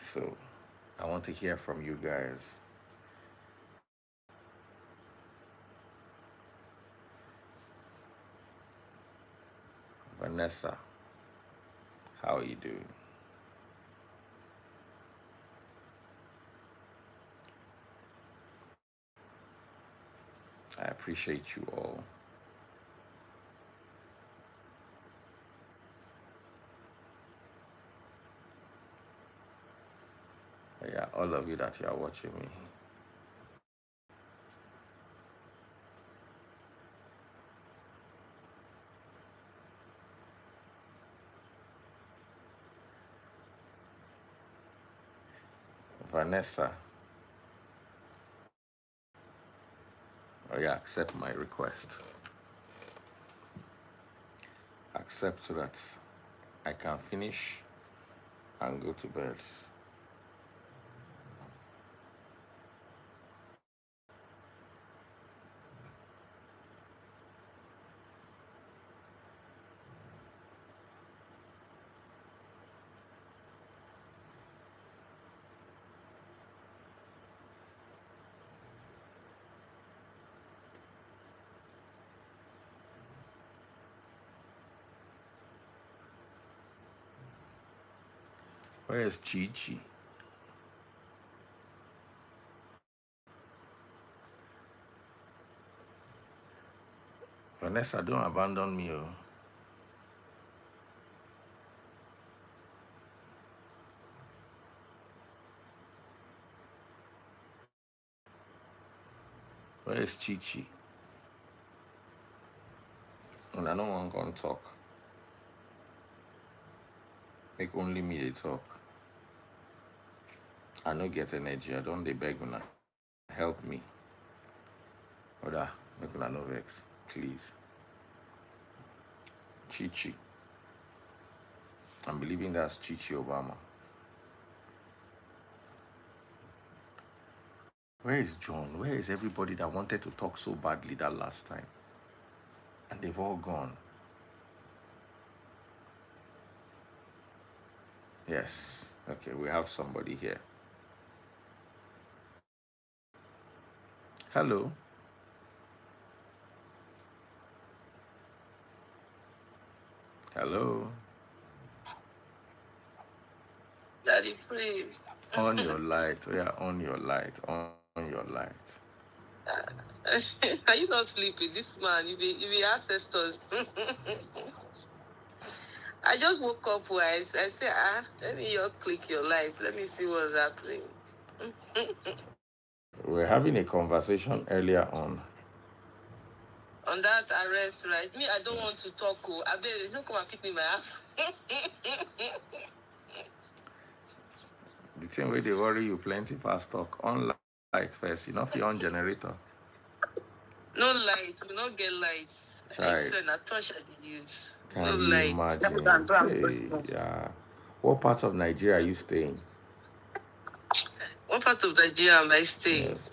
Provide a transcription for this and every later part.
So I want to hear from you guys. Vanessa, how are you doing? I appreciate you all. Yeah, all of you that you are watching me. Vanessa, oh yeah, accept my request. Accept so that I can finish and go to bed. Where is Chi? Vanessa, don't abandon me. Oh. Where is Chi? And I don't want to talk. Make only me they talk. I no get energy. I don't they beg una. Help me. Oda, make una no vex. Please. Chi. I'm believing that's Chi Obama. Where is John? Where is everybody that wanted to talk so badly that last time? And they've all gone. Yes. Okay, we have somebody here. Hello. Hello. Daddy, please. On your light. Oh yeah, on your light. On your light. Are you not sleeping? This man, you be ancestors. I just woke up wise. I said, let me just click your life. Let me see what's happening. We're having a conversation earlier on. On that arrest, right? Me, I don't want to talk. I bet you don't come and pick me my ass. The thing where they worry you plenty fast talk. On light first, you know, if you're on generator. No light, we not get light. Try. I swear, not touch the use. Can no you light. imagine? Hey, yeah. What part of Nigeria are you staying? What part of Nigeria am I staying? Yes.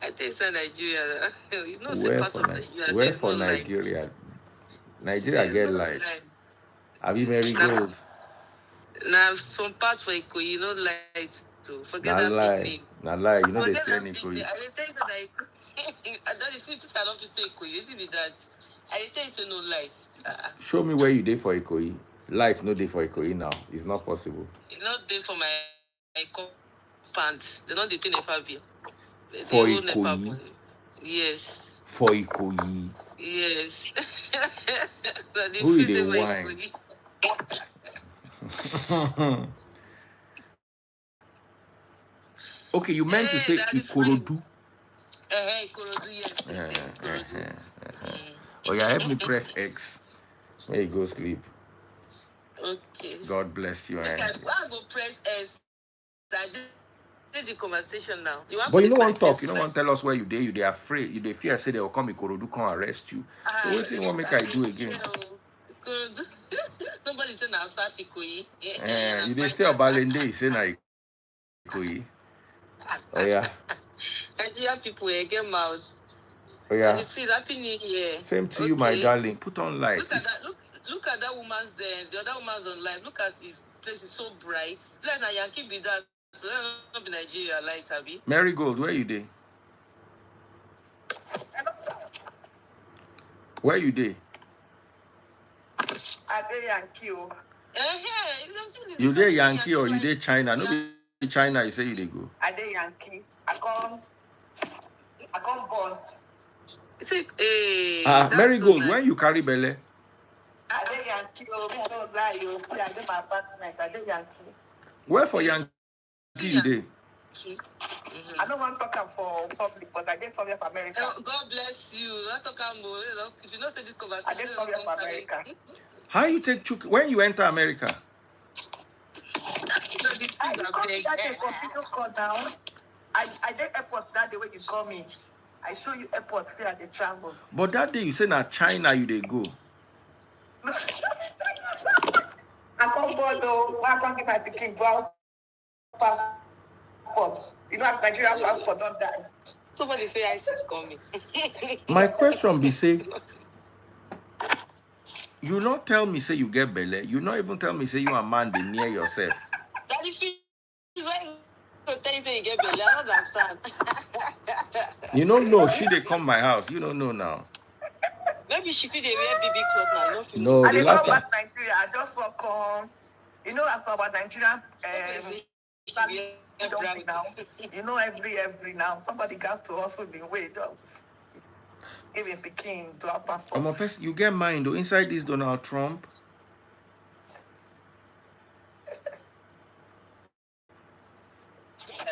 I think it's Nigeria. You know, Where for Nigeria? Where for no Nigeria? Light. Nigeria get no light. Have you marigold? Now, some parts for Ikoyi, no light. To forget that lie. Nah lie. You know they stay in Ikoyi. I tell you that I don't see this. I don't say Ikoyi. Is it that? I tell you no light. Show me where you dey for Ikoyi. Light no dey for Ikoyi now. It's not possible. It's not there for my compound. They not dey pay NEPA bill. For Ikoyi. Yes. For Ikoyi. Yes. Who is the wine? Okay, you meant to say Ikorodu. Ikorodu, yes. Oh yeah, help me press X. There you go sleep. Okay. God bless you. Okay, I go press S. I did the conversation now. But you don't want to talk. You don't want to tell us where you dey. You dey afraid. You dey fear say they will come Ikorodu, come arrest you. So what do you want make I do again? Somebody say now start Ikoyi. You dey stay Obalende, say na Ikoyi. Oh yeah. Nigerian people get mouse. Oh yeah. Happy New Year. Same to you, my darling. Put on light. Look at that woman's there. The other woman's on live. Look at this. place is so bright. Like na Yankee be that. So that not be Nigeria light, Abi. Marigold, where you dey? Where you dey? I dey Yankee. You dey Yankee or you dey China? No be China, you say you dey go. I dey Yankee. I come born. Marigold, when you carry belle? I dey Yankee. I don't lie. I dey my apartment. I dey Yankee. Where for Yankee you dey? I don't want to talk for public, but I did somewhere for America. God bless you. Not talk if you don't say this conversation, I did somewhere for America. How you take when you enter America? I did airport that day when you call me. I show you airport here at the travel. But that day you say na China you dey go. I come board though. I can't give my picking passport. You know, Nigerian passport don't die. Somebody say ICE is coming. My question be say, you not tell me say you get belle. You not even tell me say you a man dey near yourself. Daddy, please, why you tell you say you get belle? I don't understand. You don't know she dey come my house. You don't know now. Maybe she feel they wear baby clothes now. No, the last time. Nigeria, I just walk on. You know, I saw about Nigerian. Now. You know, every now somebody got to also be way just give a Peking to our passport. I'm a person. You get mind though. Inside this Donald Trump.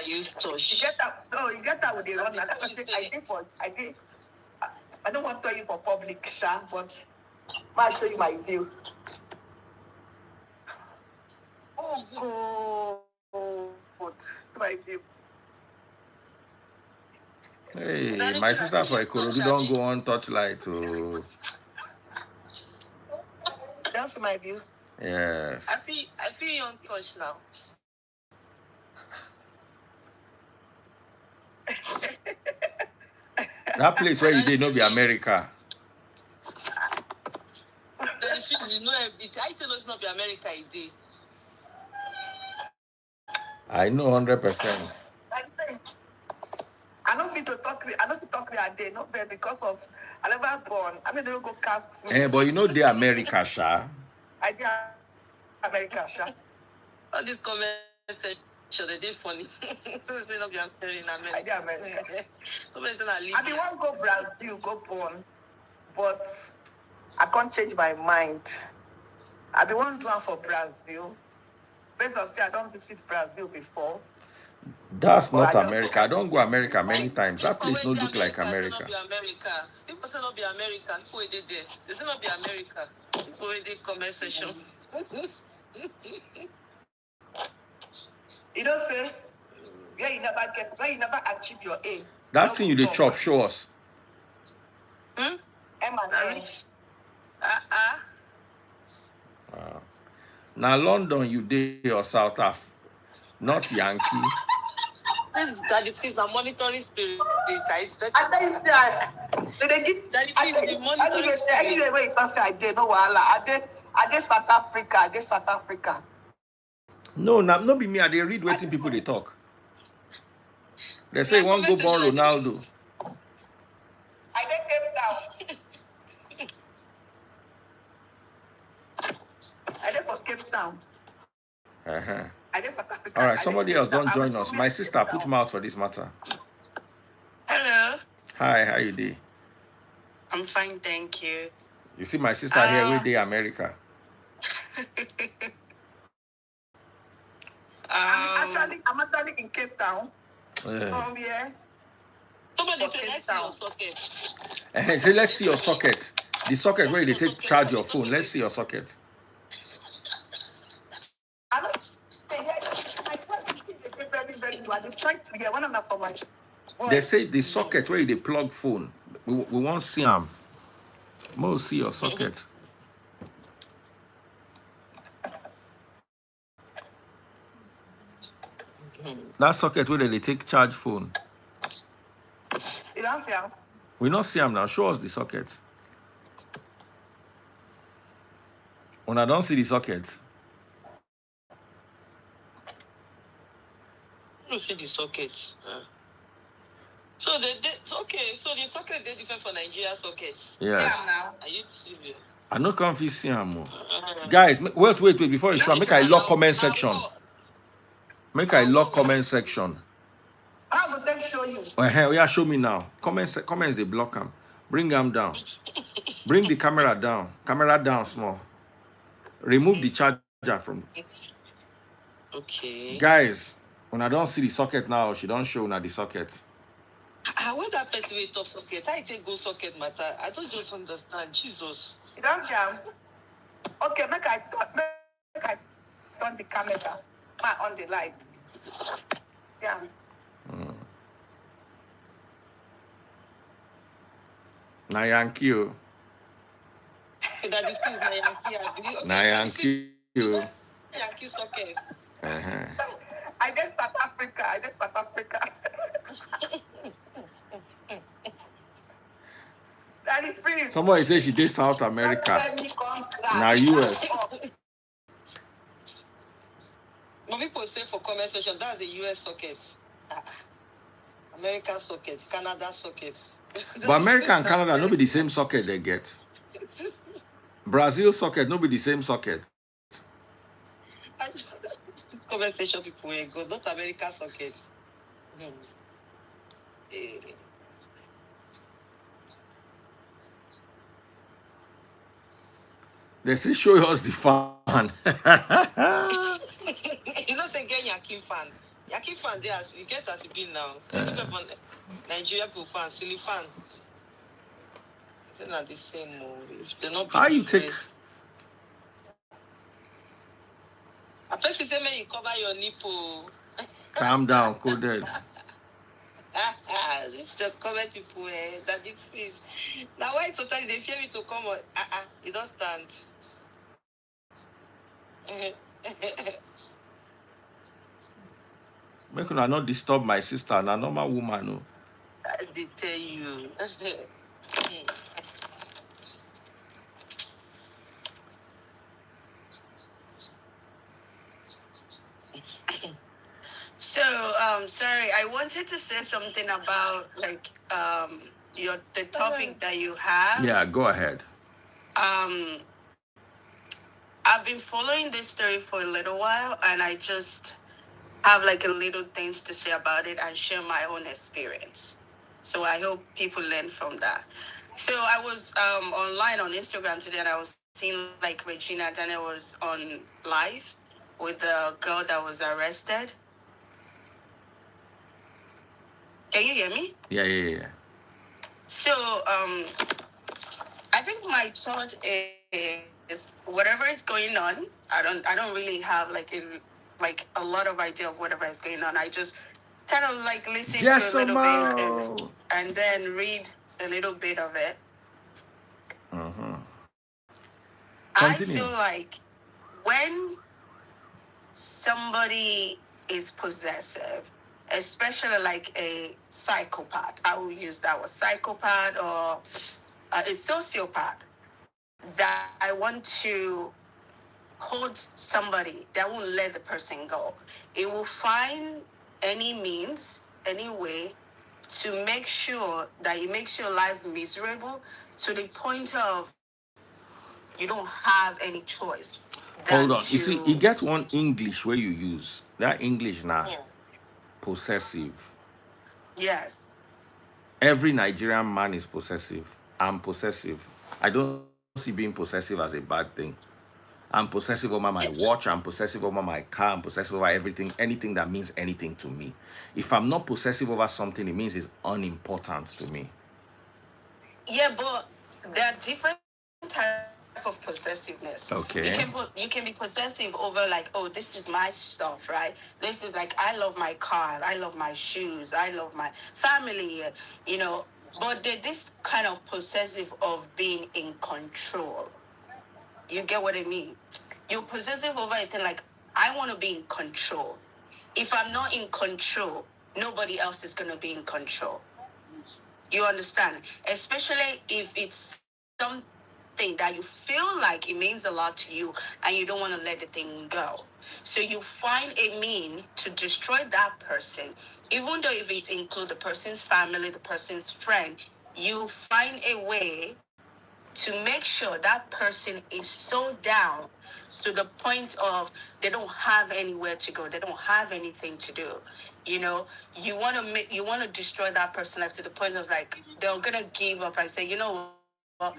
You get that? No, you get that with the run. I don't want to tell you for public, sir, but I'll show you my view. Oh, God. My view. Hey, my sister for Ikorodu don't go on touchlight. Oh. That's my view. Yes. I feel you on touch now. That place where you did not be America. You know everything. I tell us not be America is there. I know 100%. I don't need to talk with. I don't talk with a day, not there because of I never born. I mean they don't go cast me. But you know they America, Sha. I did America, Sha. All these comments they did funny. They not be in America. I did America. I be want go Brazil, go born, but I can't change my mind. I be want to go for Brazil. Based on say I don't visit Brazil before. That's not America. I don't go America many times. That place don't look like America. People say not be America. People they there. They say not be America. People they comment section. You don't say where you never achieve your aim. That thing you dey chop, show us. M&A. Wow. Now London you dey or South Africa, not Yankee. This is Daddy Please, I'm monitoring spirit. I tell you that they give Daddy Please, the monitoring spirit. Anyway, where you say I did no wahala. I did South Africa. No, no be me. I dey read wetin people they talk. They say one go born Ronaldo. I did Cape Town. I did for Cape Town. I did South Africa. All right, somebody else don't join us. My sister put mouth for this matter. Hello. Hi, how you dey? I'm fine, thank you. You see my sister here with the America. I'm actually in Cape Town. From here. Somebody say, let's see your socket. Say, let's see your socket. The socket where they take charge your phone. Let's see your socket. They say the socket where they plug phone. We won't see them. We'll see your socket. That socket where they take charge phone. You don't see them? We not see them now. Show us the socket. When I don't see the socket. You see the socket. So okay. So the socket is different from Nigeria sockets. Yes. Yeah, now. Are you serious? I no come fit see am o. Guys, wait. Before you show, make I lock comment section. Make I lock comment section. How would they show you? Yeah, show me now. Comments they block them. Bring them down. Bring the camera down. Camera down small. Remove the charger from. Okay. Guys, when I don't see the socket now, she don't show now the socket. When that person will talk socket, I take go socket matter. I don't just understand. Jesus. You don't jam. Okay, make I turn the camera. On the light. Yeah. Na Yankee o. That is na Yankee. Okay, Na Yankee o. Yankee socket. I just South Africa. Daddy, please. Somebody say she did South America. Na US. When people say for comment section, that's the US socket. American socket, Canada socket. But America and Canada no be the same socket they get. Brazil socket no be the same socket. Comment section people will go, not American socket. They say show us the fan. You know they get Yankee fan. Yankee fan they as you get as it been now. Nigeria people fan, silly fan. They're not the same movie. They're not. How you take? I thought you say, man, you cover your nipple. Calm down, coded. Just comment people, that the please. Now why totally they fear me to come on? You don't stand. Make una not disturb my sister, na normal woman, no. I did tell you. So, sorry, I wanted to say something about like the topic that you have. Yeah, go ahead. I've been following this story for a little while, and I just have like a little things to say about it and share my own experience. So I hope people learn from that. So I was online on Instagram today, and I was seeing like Regina Daniel was on live with the girl that was arrested. Can you hear me? Yeah. So I think my thought is whatever is going on, I don't really have like a lot of idea of whatever is going on. I just kind of like listen to a little bit and then read a little bit of it. I feel like when somebody is possessive, especially like a psychopath, I will use that word, psychopath or a sociopath, that I want to hold somebody that won't let the person go. It will find any means, any way to make sure that it makes your life miserable to the point of you don't have any choice. Hold on. You see, you get one English where you use. That English now, possessive. Yes. Every Nigerian man is possessive. I'm possessive. I don't see being possessive as a bad thing. I'm possessive over my watch. I'm possessive over my car. I'm possessive over everything, anything that means anything to me. If I'm not possessive over something, it means it's unimportant to me. Yeah, but there are different types of possessiveness. Okay. You can be possessive over like, oh, this is my stuff, right? This is like, I love my car, I love my shoes, I love my family, you know. But this kind of possessive of being in control. You get what I mean? You're possessive over a thing like, I want to be in control. If I'm not in control, nobody else is going to be in control. You understand? Especially if it's something something that you feel like it means a lot to you and you don't want to let the thing go. So you find a mean to destroy that person, even though if it includes the person's family, the person's friend, you find a way to make sure that person is so down to the point of they don't have anywhere to go, they don't have anything to do. You know, you want to destroy that person life to the point of like they're gonna give up and say, you know what,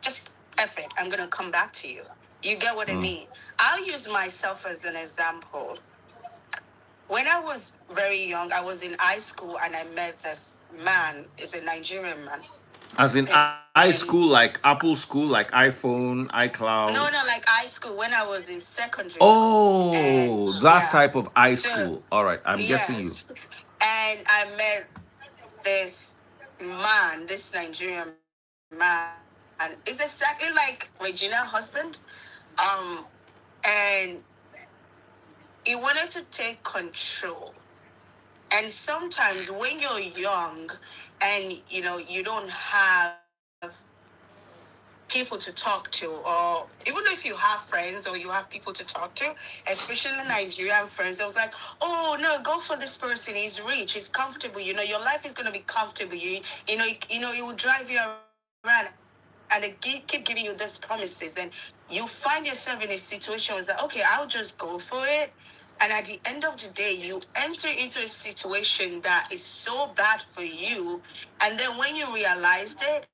just F it, I'm gonna come back to you. You get what I mean? I'll use myself as an example. When I was very young, I was in high school and I met this man. Is a Nigerian man. As in And iSchool, like Apple School, like iPhone, no, iCloud. no, like high school when I was in secondary school. And Oh, that yeah. type of So iSchool. All right, I'm getting you. yes. And I met this man, this Nigerian man. It's exactly like Regina husband. Um and he wanted to take control. And sometimes when you're young and you don't have people to talk to, or even if you have friends or you have people to talk to, especially Nigerian friends, I was like, oh no, go for this person, he's rich, he's comfortable, your life is going to be comfortable, he will drive you around, and they keep giving you these promises, and you find yourself in a situation where it's like, okay, I'll just go for it. And at the end of the day, you enter into a situation that is so bad for you. And then when you realized it,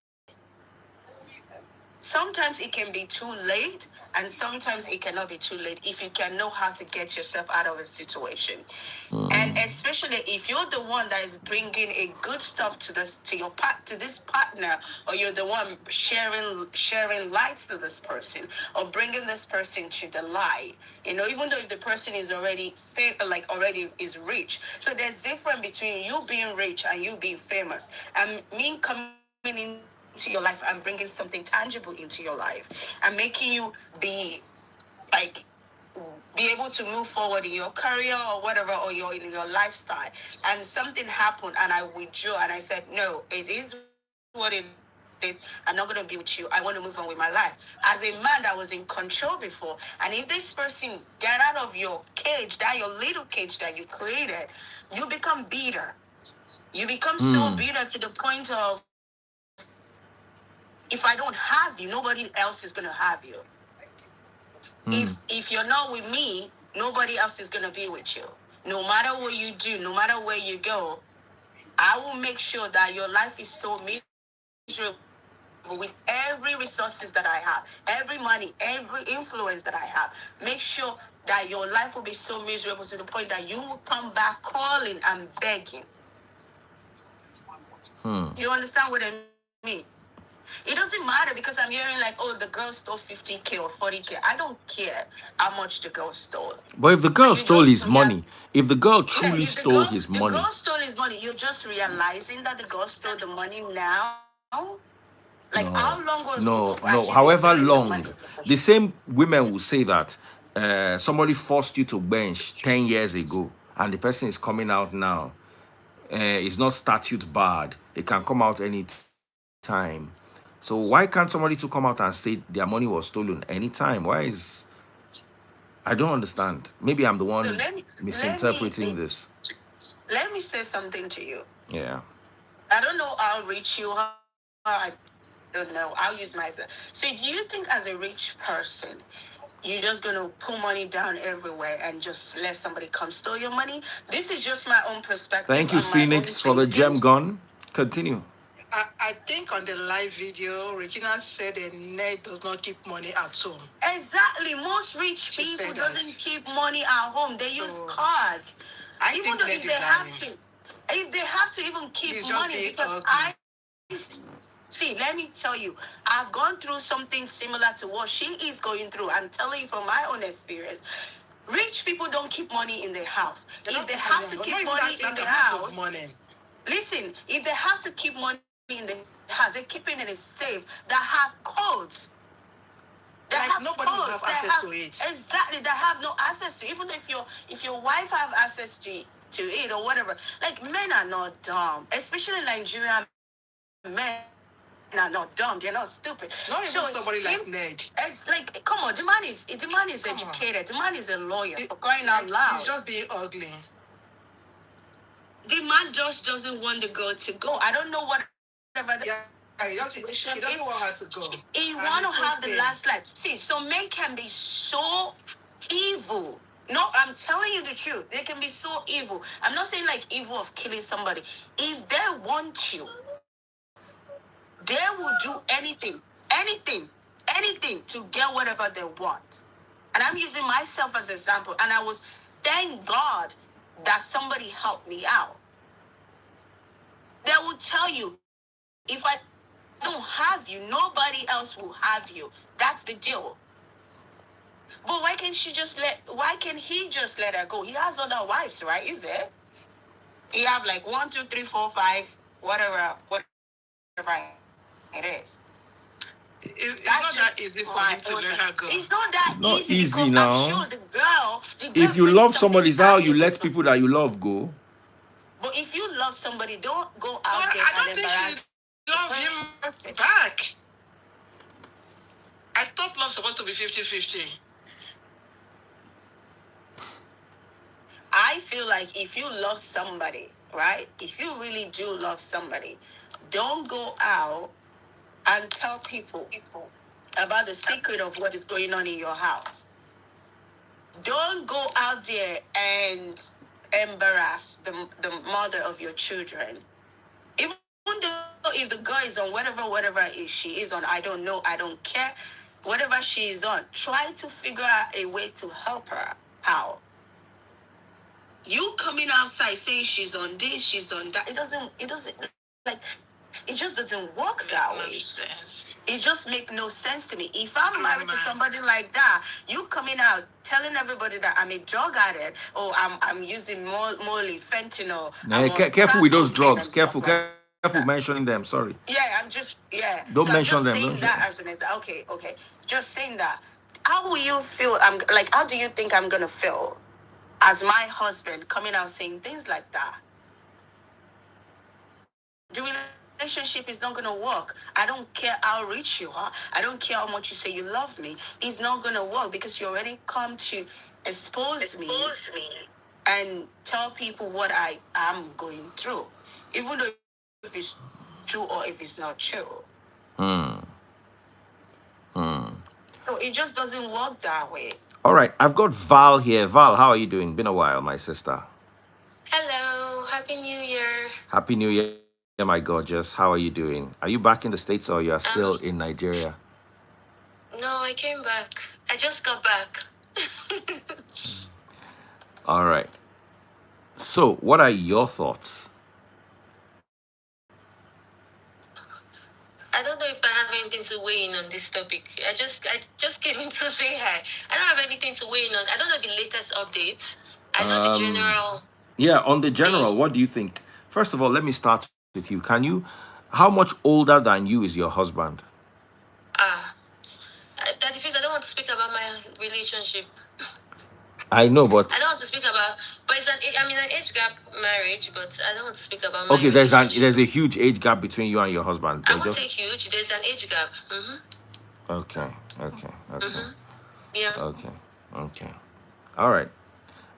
sometimes it can be too late, and sometimes it cannot be too late if you can know how to get yourself out of a situation. And especially if you're the one that is bringing a good stuff to this partner, or you're the one sharing lights to this person, or bringing this person to the light. Even though if the person is already already is rich, so there's difference between you being rich and you being famous, and me coming into your life and bringing something tangible into your life and making you like be able to move forward in your career or whatever, or in your lifestyle. And something happened and I withdrew and I said, no, it is what it is. I'm not going to be with you. I want to move on with my life. As a man that was in control before, and if this person get out of your cage, that your little cage that you created, you become bitter. You become so bitter to the point of, if I don't have you, nobody else is going to have you. If you're not with me, nobody else is gonna be with you. No matter what you do, no matter where you go, I will make sure that your life is so miserable with every resources that I have, every money, every influence that I have. Make sure that your life will be so miserable to the point that you will come back crawling and begging. You understand what I mean? It doesn't matter because I'm hearing like, oh, the girl stole 50K or 40K. I don't care how much the girl stole. But if So the you girl just stole his money, if the girl yeah, if truly stole his the girl money, stole his money, you're just realizing that the girl stole the money now. Like how long no, has no, she been no. stealing the However money? long, the same women will say that somebody forced you to bench 10 years ago, and the person is coming out now. It's not statute barred. It can come out anytime. So why can't somebody to come out and say their money was stolen anytime? Why is I don't understand. Maybe I'm the So one let me misinterpreting this. let me say something to you. Yeah. I don't know how rich you are. I don't know. I'll use myself. So do you think as a rich person, you're just gonna pull money down everywhere and just let somebody come steal your money? This is just my own perspective and Thank my you, own Phoenix, for the thinking. gem gun. Continue. I think on the live video, Regina said a net does not keep money at home. Exactly. Most rich She people said that. doesn't keep money at home. They use So cards. I Even think though net if is they have lying. to, if they have to even keep He's just money, being because ugly. see, let me tell you, I've gone through something similar to what she is going through. I'm telling you from my own experience. Rich people don't keep money in their house. They If don't they keep have money. to Not keep even money in that the amount of house, money. listen, if they have to keep money in the house, they're keeping it in a safe that have codes. They have Like nobody will codes. have They access have to it. exactly. They have no access to. Even if your wife have access to it or whatever. Like men are not dumb, especially Nigerian men. Men are not dumb. are not dumb. They're not stupid. Not even somebody like Ned. It's like, come on, the man is Come on. educated. The man is a lawyer, for crying out loud. He's just being ugly. The man just doesn't want the girl to go. I don't know whatever Yeah, he doesn't want her to go. He want to have the last life. See, so men can be so evil. No, I'm telling you the truth. They can be so evil. I'm not saying like evil of killing somebody. If they want you, they will do anything to get whatever they want. And I'm using myself as an example. And thank God that somebody helped me out. They will tell you, if I don't have you, nobody else will have you. That's the deal. But why can't he just let her go? He has other wives, right? Is it? He have like 1, 2, 3, 4, 5, whatever it is. It's not that easy for him to let her go. It's not that Not easy easy because now. I'm sure the girl If you brings love somebody, is that how something you let valuable. people that you love go? But if you love somebody, don't go out there and embarrass. Love him back. I thought love's supposed to be 50-50. I feel like if you love somebody, right? If you really do love somebody, don't go out and tell people about the secret of what is going on in your house. Don't go out there and embarrass the mother of your children. Even though if the girl is on whatever she is on, I don't know, I don't care. Whatever she is on, try to figure out a way to help her. How? You coming outside saying she's on this, she's on that. It just doesn't work that way. It just makes no sense to me. If I'm married to somebody like that, you coming out telling everybody that I'm a drug addict or I'm using Molly, fentanil. Careful with those drugs. Careful mentioning them. Sorry. Yeah, Don't mention them. Saying that as an example. Okay. Just saying that. How will you feel? How do you think I'm gonna feel as my husband coming out saying things like that? The relationship is not going to work. I don't care how rich you are. I don't care how much you say you love me. It's not going to work because you already come to expose me and tell people what I am going through, even though if it's true or if it's not true. So it just doesn't work that way. All right, I've got Val here. Val, how are you doing? Been a while, my sister. Hello, Happy New Year. Happy New Year, my gorgeous. How are you doing? Are you back in the States or you are still in Nigeria? No, I came back. I just got back. All right. So, what are your thoughts? I don't know if I have anything to weigh in on this topic. I just came in to say hi. I don't have anything to weigh in on. I don't know the latest update. I know the general. Yeah, on the general, what do you think? First of all, let me start with you. How much older than you is your husband? That difference, I don't want to speak about my relationship. I know, but I don't want to speak about. But I'm in an age gap marriage, but I don't want to speak about. Okay, there's a huge age gap between you and your husband. I won't say huge. There's an age gap. Okay. Yeah. Okay. All right.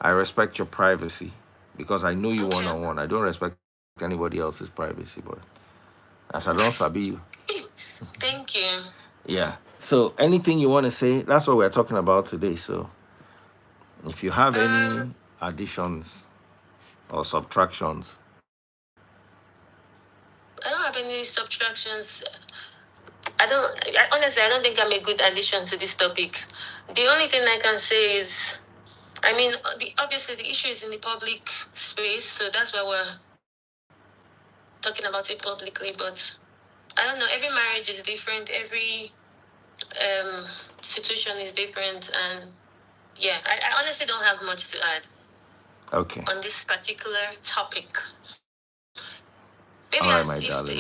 I respect your privacy because I know you one-on-one. I don't respect anybody else's privacy, but as I don't sabi you. Thank you. Yeah. So anything you want to say, that's what we're talking about today. So if you have any additions or subtractions. I don't have any subtractions. Honestly, I don't think I'm a good addition to this topic. The only thing I can say is, obviously the issue is in the public space, so that's why we're talking about it publicly, but I don't know, every marriage is different, every situation is different, and yeah, I honestly don't have much to add on this particular topic. Maybe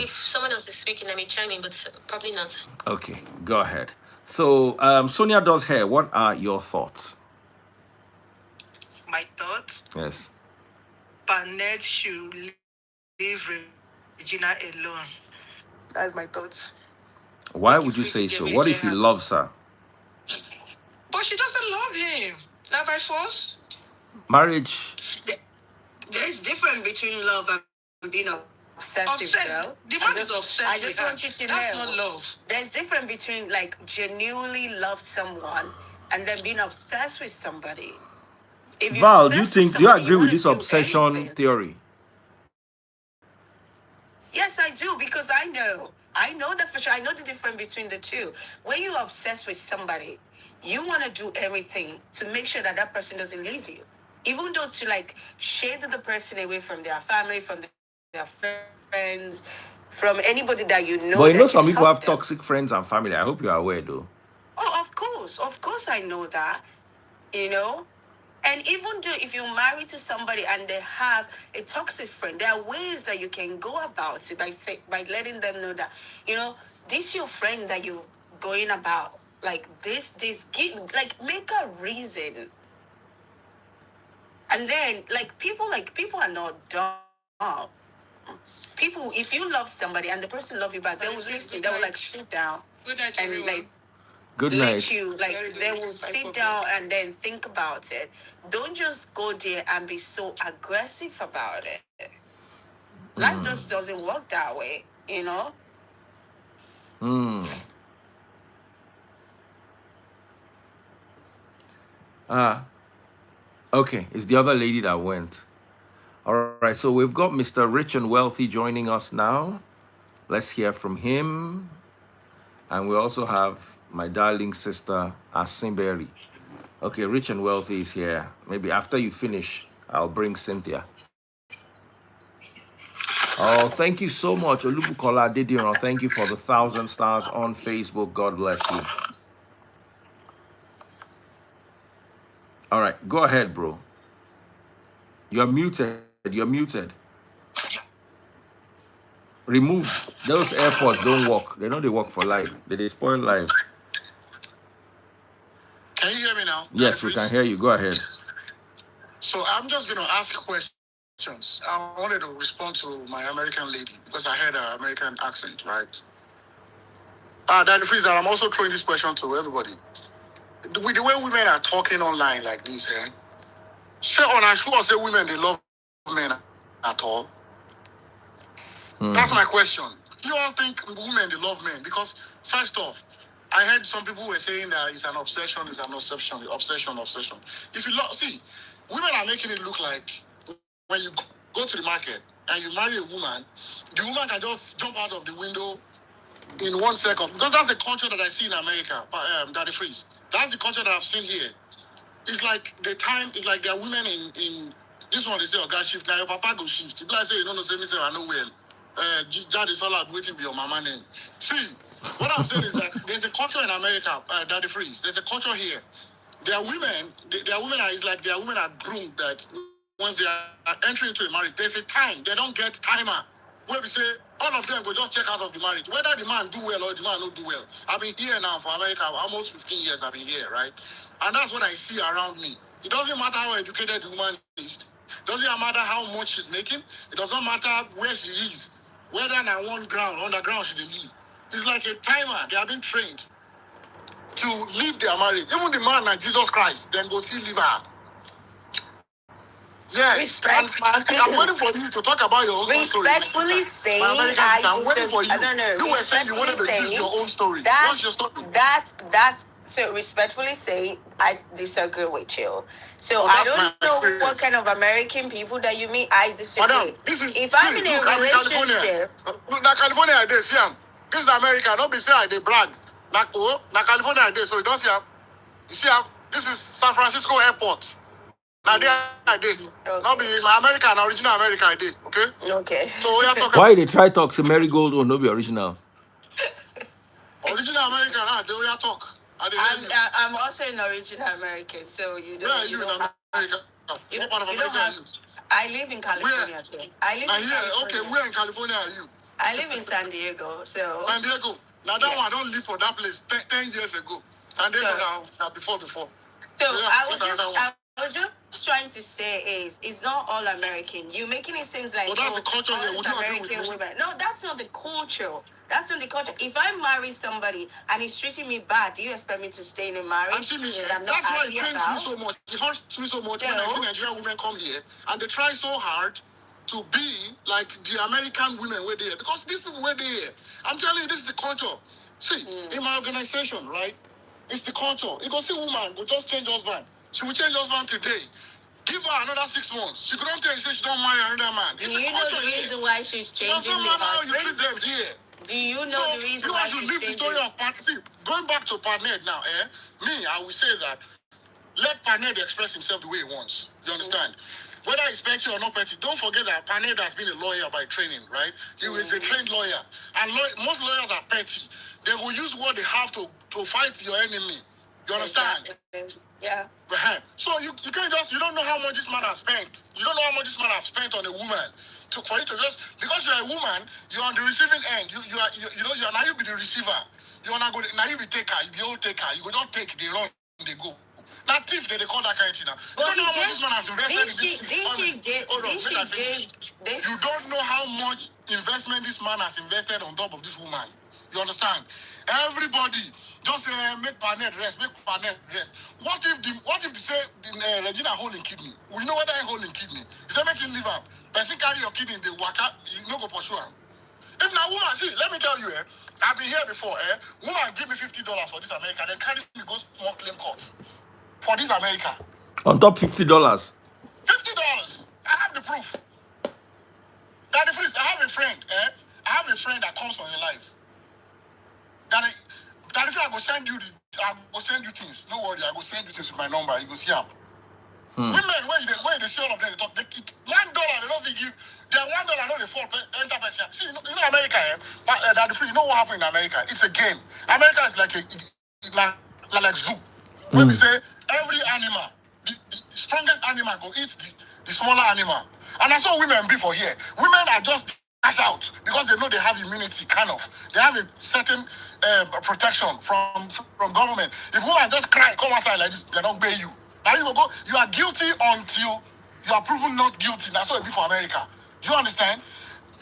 if someone else is speaking, I may chime in, but probably not. Okay, go ahead. So, Sonia does hair. What are your thoughts? My thoughts? Yes. Ned should leave Regina alone. That's my thoughts. Why would you say so? What if he loves her? But she doesn't love him. Not by force. Marriage. There's difference between love and being obsessive, though. The man is obsessed. I just want you to know. That's not love. There's difference between like genuinely love someone and then being obsessed with somebody. If you're Val, do you obsessed with think? Do you somebody, agree with wanna this do obsession anything. theory? Yes, I do, because I know that for sure. I know the difference between the two. When you're obsessed with somebody, you want to do everything to make sure that that person doesn't leave you. Even though to like shade the person away from their family, from their friends, from anybody that you know. But you know, that some can people help have them. toxic friends and family. I hope you are aware, though. Oh, of course, I know that. You know, and even though if you're married to somebody and they have a toxic friend, there are ways that you can go about it by letting them know that, you know, this your friend that you're going about like this like make a reason. And then people are not dumb. People, if you love somebody and the person love you back, they will listen. They will like sit down and like Good night. let you they will sit down and then think about it. Don't just go there and be so aggressive about it. Life just doesn't work that way, you know. Okay, it's the other lady that went. All right, so we've got Mr. Rich and Wealthy joining us now. Let's hear from him. And we also have my darling sister, Asimberry. Okay, Rich and Wealthy is here. Maybe after you finish, I'll bring Cynthia. Oh, thank you so much, Olubukola Didiron. Thank you for the 1,000 stars on Facebook. God bless you. All right, go ahead, bro. You're muted. You're muted. Remove those AirPods. Don't work. They know they work for life. They spoil lives. Can you hear me now? Yes, we can hear you. Go ahead. So I'm just going to ask questions. I wanted to respond to my American lady because I heard her American accent, right? Daddy Freezer, I'm also throwing this question to everybody. With the way women are talking online like this, sure, and I'm sure say women, they love men at all. That's my question. You all think women, they love men? Because first off, I heard some people were saying that it's an obsession, obsession. If you see, women are making it look like when you go to the market and you marry a woman, the woman can just jump out of the window in 1 second. Because that's the culture that I see in America, Daddy Freeze. That's the culture that I've seen here. It's like the time, it's like there are women in this one, they say, oh, God, shift. Now your papa go shift. People say, you know, say, me say, I know well. Dad is all out waiting for your mama name. See, what I'm saying is that there's a culture in America, Daddy Freeze. There's a culture here. There are women, it's like there are women are groomed that once they are entering into a marriage, there's a time. They don't get timer. Where we say, all of them will just check out of the marriage. Whether the man do well or the man not do well. I've been here now for America, almost 15 years I've been here, right? And that's what I see around me. It doesn't matter how educated the woman is. It doesn't matter how much she's making. It doesn't matter where she is. Whether on underground she live. It's like a timer. They have been trained to leave their marriage. Even the man like Jesus Christ, then go see live her. Yes, I'm waiting for you to talk about your own story. Respectfully saying, I'm waiting for you. I don't know. You were saying you wanted to use your own story. What's your story? So respectfully saying, I disagree with you. So I don't know what kind of American people that you meet. I disagree. Madam, if I'm in a relationship, na California I dey see am. This is America. Don't be say I dey brag. Na California I dey, so you don't see am. You see am. This is San Francisco Airport. Now there I did. Okay. Not be my American, original America I did. Okay. Okay. So we are talking. Why they try talk to Marigold or no be original? Original American, we are talk. I'm also an original American, so you don't. Where are you in America? You what part of you America don't are you? I live in California too. I live in California. Okay, where in California are you? I live in San Diego, so. San Diego. Now that one I don't live for that place 10 years ago. San Diego now before. So I was just trying trying to say is, it's not all American. You're making it seem like, that's the culture here. all Would is you agree with American me? women. No, that's not the culture. That's not the culture. If I marry somebody and he's treating me bad, do you expect me to stay in a marriage that I'm not That's why it happy pains me about? so much. It hurts me so much when I So- see Nigerian women come here and they try so hard to be like the American women were there. Because these people were there. I'm telling you, this is the culture. See, in my organization, right, it's the culture. You go see woman, go just change husband. She will change husband today. Give her another 6 months. She couldn't tell you say she don't marry another man. Do you know the reason why she's It doesn't changing the matter how you treat husband? them here. Do you know the reason you why have to she's leave the changing? story of Pan. See, going back to Paned now, me, I will say that let Paned express himself the way he wants. You understand? Whether he's petty or not petty, don't forget that Paned has been a lawyer by training, right? He was a trained lawyer. And most lawyers are petty. They will use what they have to fight your enemy. You understand? Exactly. Yeah. So you can't just, you don't know how much this man has spent. You don't know how much this man has spent on a woman. For you to just, because you're a woman, you're on the receiving end. You are now you be the receiver. You are not go now you be taker, you be old taker. You go don't take, they run, they go. Now thief they call that kind of thing now. You don't know how much this man has invested in this. You don't know how much investment this man has invested on top of this woman. You understand? Everybody just make Panet rest, make Panet rest. What if they say Regina holding kidney? We know whether I holding kidney. Is that making live up? Person carry your kidney, they work out, you no go pursue him. If now woman, see, let me tell you, I've been here before, woman give me $50 for this America, then carry me go small claim court for this America. On top $50. $50. I have the proof. That the freeze. I have a friend, that comes from your life. That if I go send you things. No worry, I go send you things with my number. You go see them. Women, when they see all of them, they talk. $1 they don't give. Their $1 no they fall enter person. See, you know America, that the free. You know what happened in America? It's a game. America is like like zoo. When we say every animal, the strongest animal go eat the smaller animal. And that's what women be for here. Women are just cash out because they know they have immunity, kind of. They have a certain protection from government. If women just cry, come outside like this, they don't pay you. Now you are guilty until you are proven not guilty. That's what it be for America. Do you understand?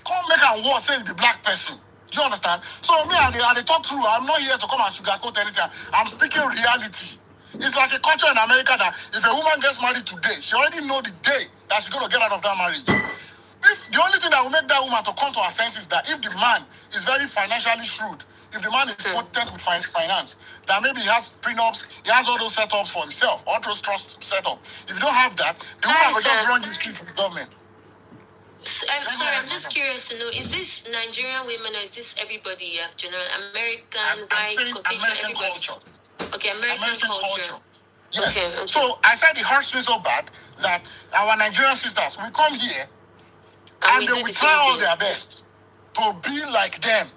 Come make a war saying the black person. Do you understand? So me, I talk through. I'm not here to come and sugarcoat anything. I'm speaking reality. It's like a culture in America that if a woman gets married today, she already know the day that she's going to get out of that marriage. If the only thing that will make that woman to come to her senses is that if the man is very financially shrewd, if the man is potent with finance, that maybe he has prenups, he has all those setups for himself, all those trust setup. If you don't have that, the woman will just run the street for the government. I'm just curious to know, is this Nigerian women or is this everybody, general American, white, Caucasian, American everybody? culture. Okay, American culture. Yes. Okay. So I said it hurts me so bad that our Nigerian sisters will come here and they will try all their best to be like them.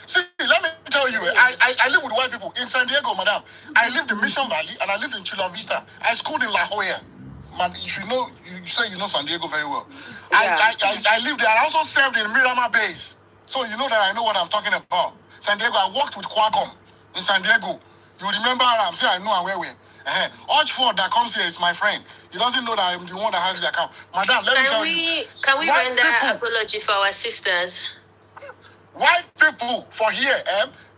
See, let me tell you, I live with white people in San Diego, madam. I lived in Mission Valley and I lived in Chula Vista. I schooled in La Jolla. Man, if you know, you say you know San Diego very well. Yeah. I lived there. I also served in Miramar Base. So you know that I know what I'm talking about. San Diego, I worked with Qualcomm in San Diego. You remember I'm saying I know where. Archford that comes here is my friend. He doesn't know that I'm the one that has the account. Madam, let me tell you. Can we render apology for our sisters? White people for here,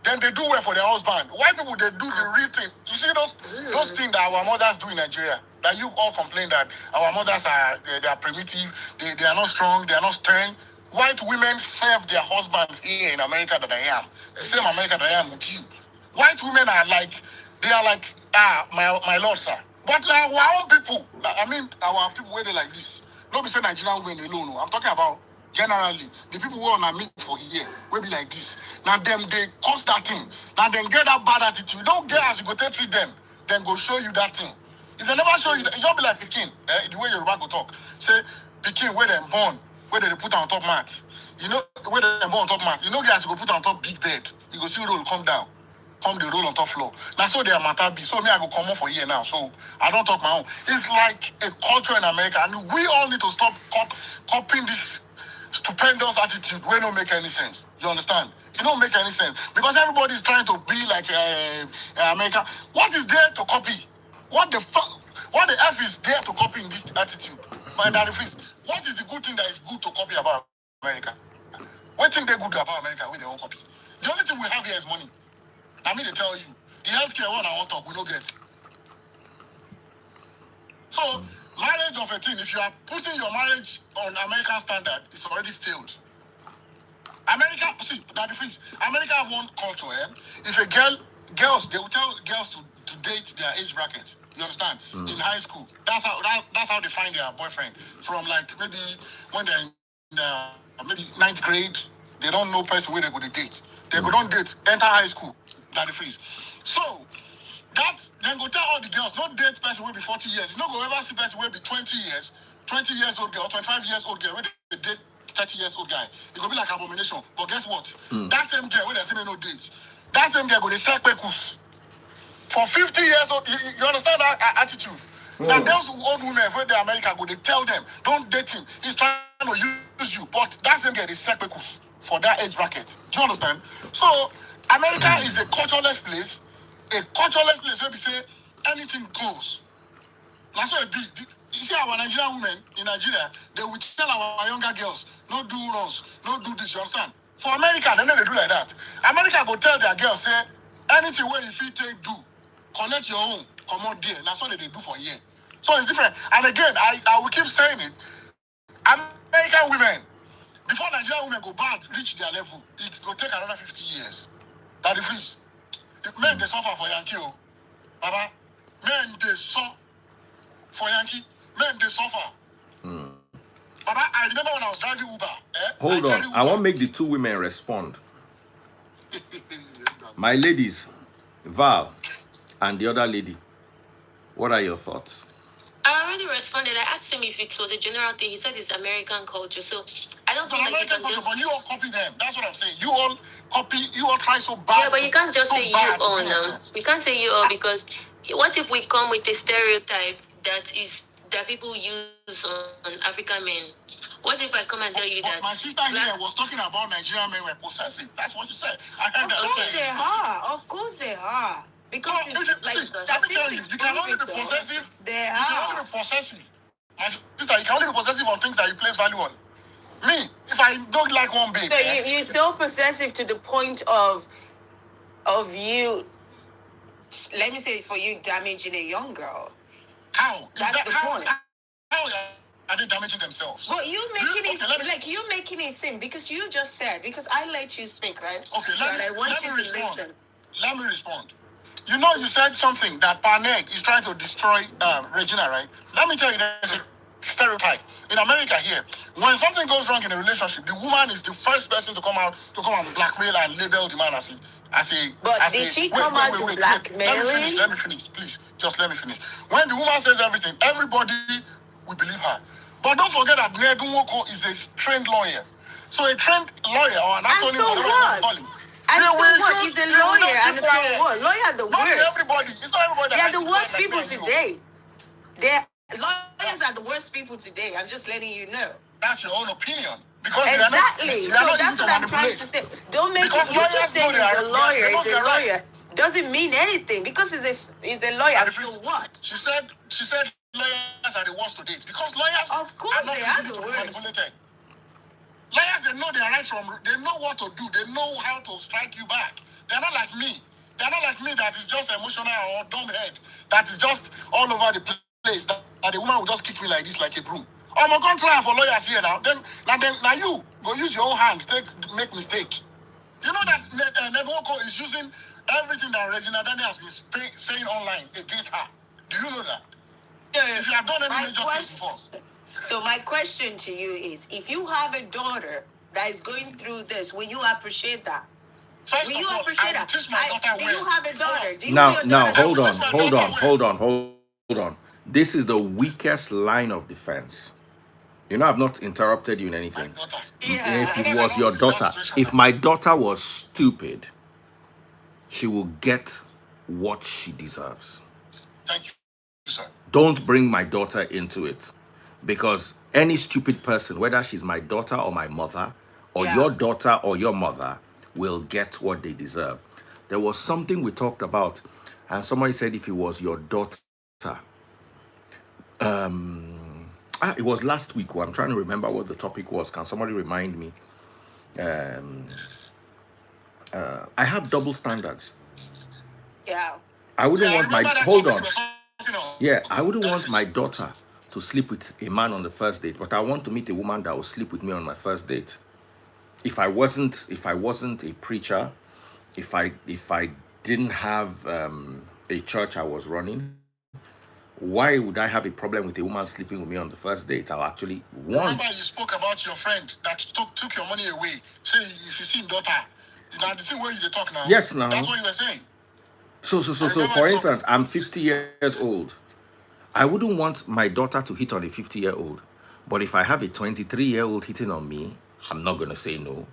then they do well for their husband. White people, they do the real thing. You see those things that our mothers do in Nigeria, that you all complain that our mothers they are primitive, they are not strong, they are not stern. White women serve their husbands here in America that I am. The same America that I am with you. White women are like, my lord, sir. But our own people, I mean, our people where they like this. Not be say Nigerian women alone. I'm talking about generally the people who are meet for here will be like this. Now them they cause that thing. Now them get that bad attitude. You don't get as you go take treat them, then go show you that thing. If they never show you, that, it just be like Pekin. The way Yoruba go talk. Say Pekin where them born, where they put on top mat. You know where they born on top mat. You know guys go put on top big bed. You go see roll come down. Come the roll on top floor. Now so they are matter be. So me I go come on for here now. So I don't talk my own. It's like a culture in America, and we all need to stop copying this stupendous attitude where don't make any sense. You understand? It don't make any sense because everybody's trying to be like America. What is there to copy? What the fuck? What the F is there to copy in this attitude? But that is, what is the good thing that is good to copy about America? What thing they good about America when they won't copy? The only thing we have here is money. I mean, they tell you the healthcare one I want to talk, we don't get. So marriage of a thing, if you are putting your marriage on American standard, it's already failed. America, see, that difference. America have one culture, eh? If a girls, they will tell girls to date their age bracket. You understand? In high school, that's how they find their boyfriend. From like maybe when they're in maybe 9th grade, they don't know person where they go to date. They go don't date, enter high school. That difference. So that then go tell all the girls, not date person will be 40 years. You know, go ever see person will be 20 years, 20 years old girl, 25 years old girl, where they date 30 years old guy. It could be like abomination. But guess what? That same girl, when they say no date, that same girl go they sell pekus. For 50 years old, you understand that attitude? Now those old women, when they America go, they tell them, don't date him. He's trying to use you. But that same girl, they sell pekus for that age bracket. Do you understand? So America is a cultureless place. A cultureless place where we say anything goes. That's why you see our Nigerian women in Nigeria, they will tell our younger girls, no do runs, no do this, you understand? For America, they never do like that. America will tell their girls, say, anything where you feel take do, connect your own, come out there. That's what they do for here. So it's different. And again, I will keep saying it. American women, before Nigerian women go bad, reach their level, it will take another 50 years. That the freeze. Men, they suffer for Yankee. Baba, men, they suffer for Yankee. Men, they suffer. Baba, I remember when I was driving Uber. Hold on. I want to make the two women respond. My ladies, Val and the other lady, what are your thoughts? I already responded. I asked him if it was a general thing. He said it's American culture. So I don't think like you can just... But you all copy them. That's what I'm saying. You all copy, you all try so bad. Yeah, but you can't just say you all now. We can't say you all because what if we come with a stereotype that people use on African men? What if I come and tell you that... My sister here was talking about Nigerian men were possessive. That's what she said. I heard that. Of course they are. Of course they are. Because it's like statistics. You can only be possessive. They You can only be possessive. My sister, you can only be possessive on things that you place value on. Me, if I don't like one babe. So you're so possessive to the point of you, let me say, for you damaging a young girl. How? That's the point. How are they damaging themselves? But you making it seem because you just said, because I let you speak, right? Okay, I want you to listen. Let me respond. You know, you said something that Paneg is trying to destroy Regina, right? Let me tell you, there's a stereotype in America here. When something goes wrong in a relationship, the woman is the first person to come out and blackmail and label the man as a. But did she come out to blackmailing? Let me finish, please. Just let me finish. When the woman says everything, everybody will believe her. But don't forget that Nedunwoko is a trained lawyer. So a trained lawyer or an attorney, whatever you want to call him. And so what? He's a lawyer, and so what? Lawyer are the worst. Not everybody. It's not everybody. They are the worst people today. Lawyers are the worst people today. I'm just letting you know. That's your own opinion. Because exactly. So that's what I'm trying to say. Don't make it. You just saying he's a lawyer. He's a lawyer. Doesn't mean anything because he's a lawyer. So what? She said lawyers are the worst to date because lawyers. Of course, they are the worst. Lawyers, they know their rights they know what to do. They know how to strike you back. They're not like me. They're not like me that is just emotional or dumb head. That is just all over the place. That the woman will just kick me like this, like a broom. I'm going to try for lawyers here now. Now you go use your own hands, make mistake. You know that Nedwoko is using everything that Regina Dani has been saying online against her. Do you know that? If you have done any major case before. So my question to you is, if you have a daughter that is going through this, will you appreciate that? Will you appreciate that? Do you have a daughter? Now, hold on. This is the weakest line of defense. You know, I've not interrupted you in anything. If it was your daughter, if my daughter was stupid, she will get what she deserves. Thank you, sir. Don't bring my daughter into it. Because any stupid person, whether she's my daughter or my mother, or your daughter or your mother, will get what they deserve. There was something we talked about, and somebody said if it was your daughter, It was last week. I'm trying to remember what the topic was. Can somebody remind me? Um, I have double standards. Yeah. I wouldn't Yeah, I want my remember that hold topic on. you were talking of. Yeah, I wouldn't want my daughter to sleep with a man on the first date, but I want to meet a woman that will sleep with me on my first date. If I wasn't a preacher, if I didn't have a church I was running, why would I have a problem with a woman sleeping with me on the first date? I'll actually Remember want. you spoke about your friend that took your money away. Say if you see daughter, now the thing where you dey talk now. Yes, That's now. what you were saying. So for instance, I'm 50 years old. I wouldn't want my daughter to hit on a 50-year-old. But if I have a 23-year-old hitting on me, I'm not going to say no.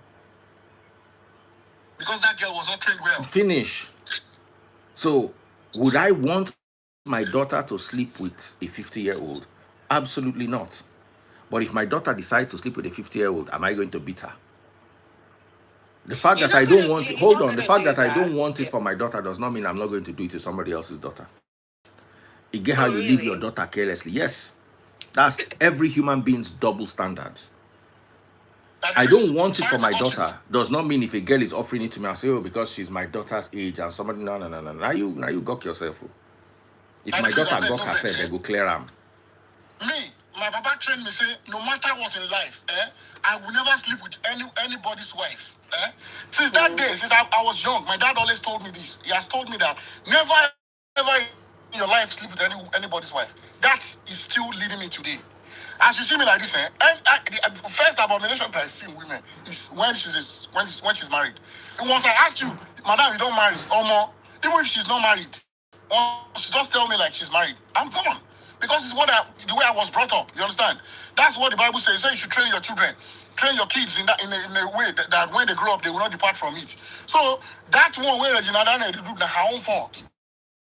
Because that girl was not trained well. Finish. So, would I want my daughter to sleep with a 50-year-old? Absolutely not. But if my daughter decides to sleep with a 50-year-old, am I going to beat her? The fact You're that I not don't gonna want do. it, You're hold not on, the gonna fact do that I don't that. want it Yeah. for my daughter does not mean I'm not going to do it to somebody else's daughter. You get how Oh, you leave your really? daughter carelessly. Yes. That's every human being's double standards. I don't want it for my daughter. Does not mean if a girl is offering it to me, I say, oh, because she's my daughter's age and somebody, no. Now you gawk yourself. Oh. If my daughter gawk herself, they go clear them. Me, my papa trained me say, no matter what in life, I will never sleep with anybody's wife. Since that day, since I was young, my dad always told me this. He has told me that never ever in your life sleep with anybody's wife. That is still leading me today. As you see me like this, the first abomination that I see in women is when she's married. And once I asked you, madam, you don't marry, or more, even if she's not married, or she just tell me like she's married, I'm gone. Because it's the way I was brought up. You understand? That's what the Bible says. So you should train your children, train your kids in a way that when they grow up, they will not depart from it. So that one way Regina Daniel did her own fault.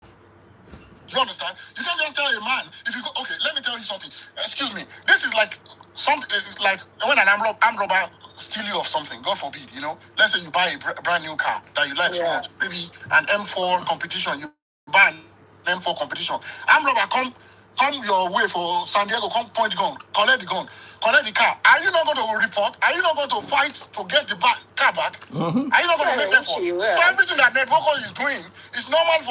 Do you understand? You can't just tell a man if you go. Okay, let me tell you something. Excuse me. This is like something like when an armed robber steal you of something. God forbid. Let's say you buy a brand new car that you like so much. Maybe an M4 competition. You buy an M4 competition. Armed robber come your way for San Diego. Come point gun. Collect the gun. Collect the car. Are you not going to report? Are you not going to fight to get the car back? Are you not going to make effort? So everything that Neboko is doing is normal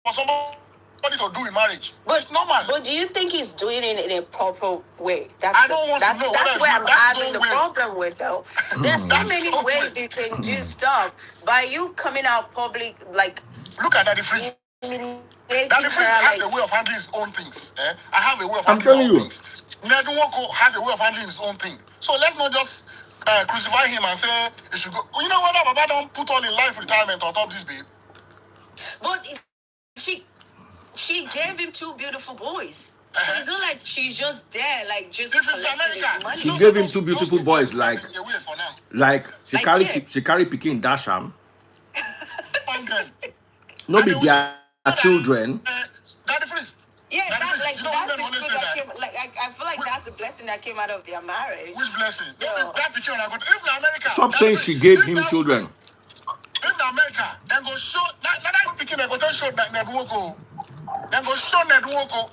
for somebody to do in marriage. But it's normal. But do you think he's doing it in a proper way? I don't want to know. That's where I'm having the problem with, though. There's so many ways you can do stuff. By you coming out public, like, look at that difference. That difference has a way of handling his own things. I have a way of handling my own things. Nedunwoko has a way of handling his own thing. So let's not just crucify him and say he should go. You know what? Baba don't put all in life retirement on top of this babe. But she gave him 2 beautiful boys. So it's not like she's just there, like just collecting his money. She gave him 2 beautiful boys, like she carry Pikin Dasham. No be their children. That difference. Yeah, that's the thing that came. Like I feel like that's the blessing that came out of their marriage. Which blessing? So, that Pikin I go to. If in America. Stop saying she gave him children. If in America, then go show that Pikin I go to show that Nedunwoko. Then go show Nedunwoko.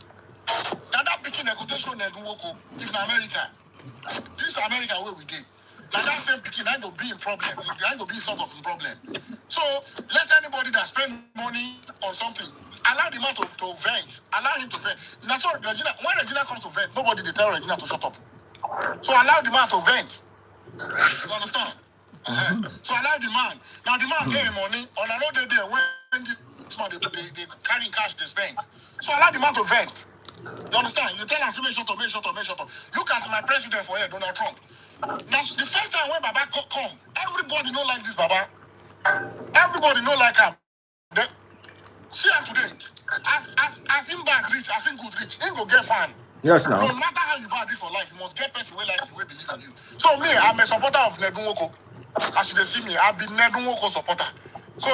That Pikin I go to show Nedunwoko. If in America, this is America where we did. Like that same Pikin I go be in problem. I go be sort of in problem. So let anybody that spend money on something, allow the man to vent. Allow him to vent. Now, so Regina, when Regina comes to vent, nobody they tell Regina to shut up. So allow the man to vent. You understand? So allow the man. Now the man getting money on another day when this man they carry cash they spend. So allow the man to vent. You understand? You tell him to shut up. Look at my president for here, Donald Trump. Now the first time when Baba come, everybody know like this Baba. Everybody know like him. See him today. As him bad rich, as him good rich, he go get fan. Yes, now. No matter how you bad this for life, you must get person who like you, who believe in you. So me, I'm a supporter of Nedunwoko. As you see me, I've been Nedunwoko supporter. So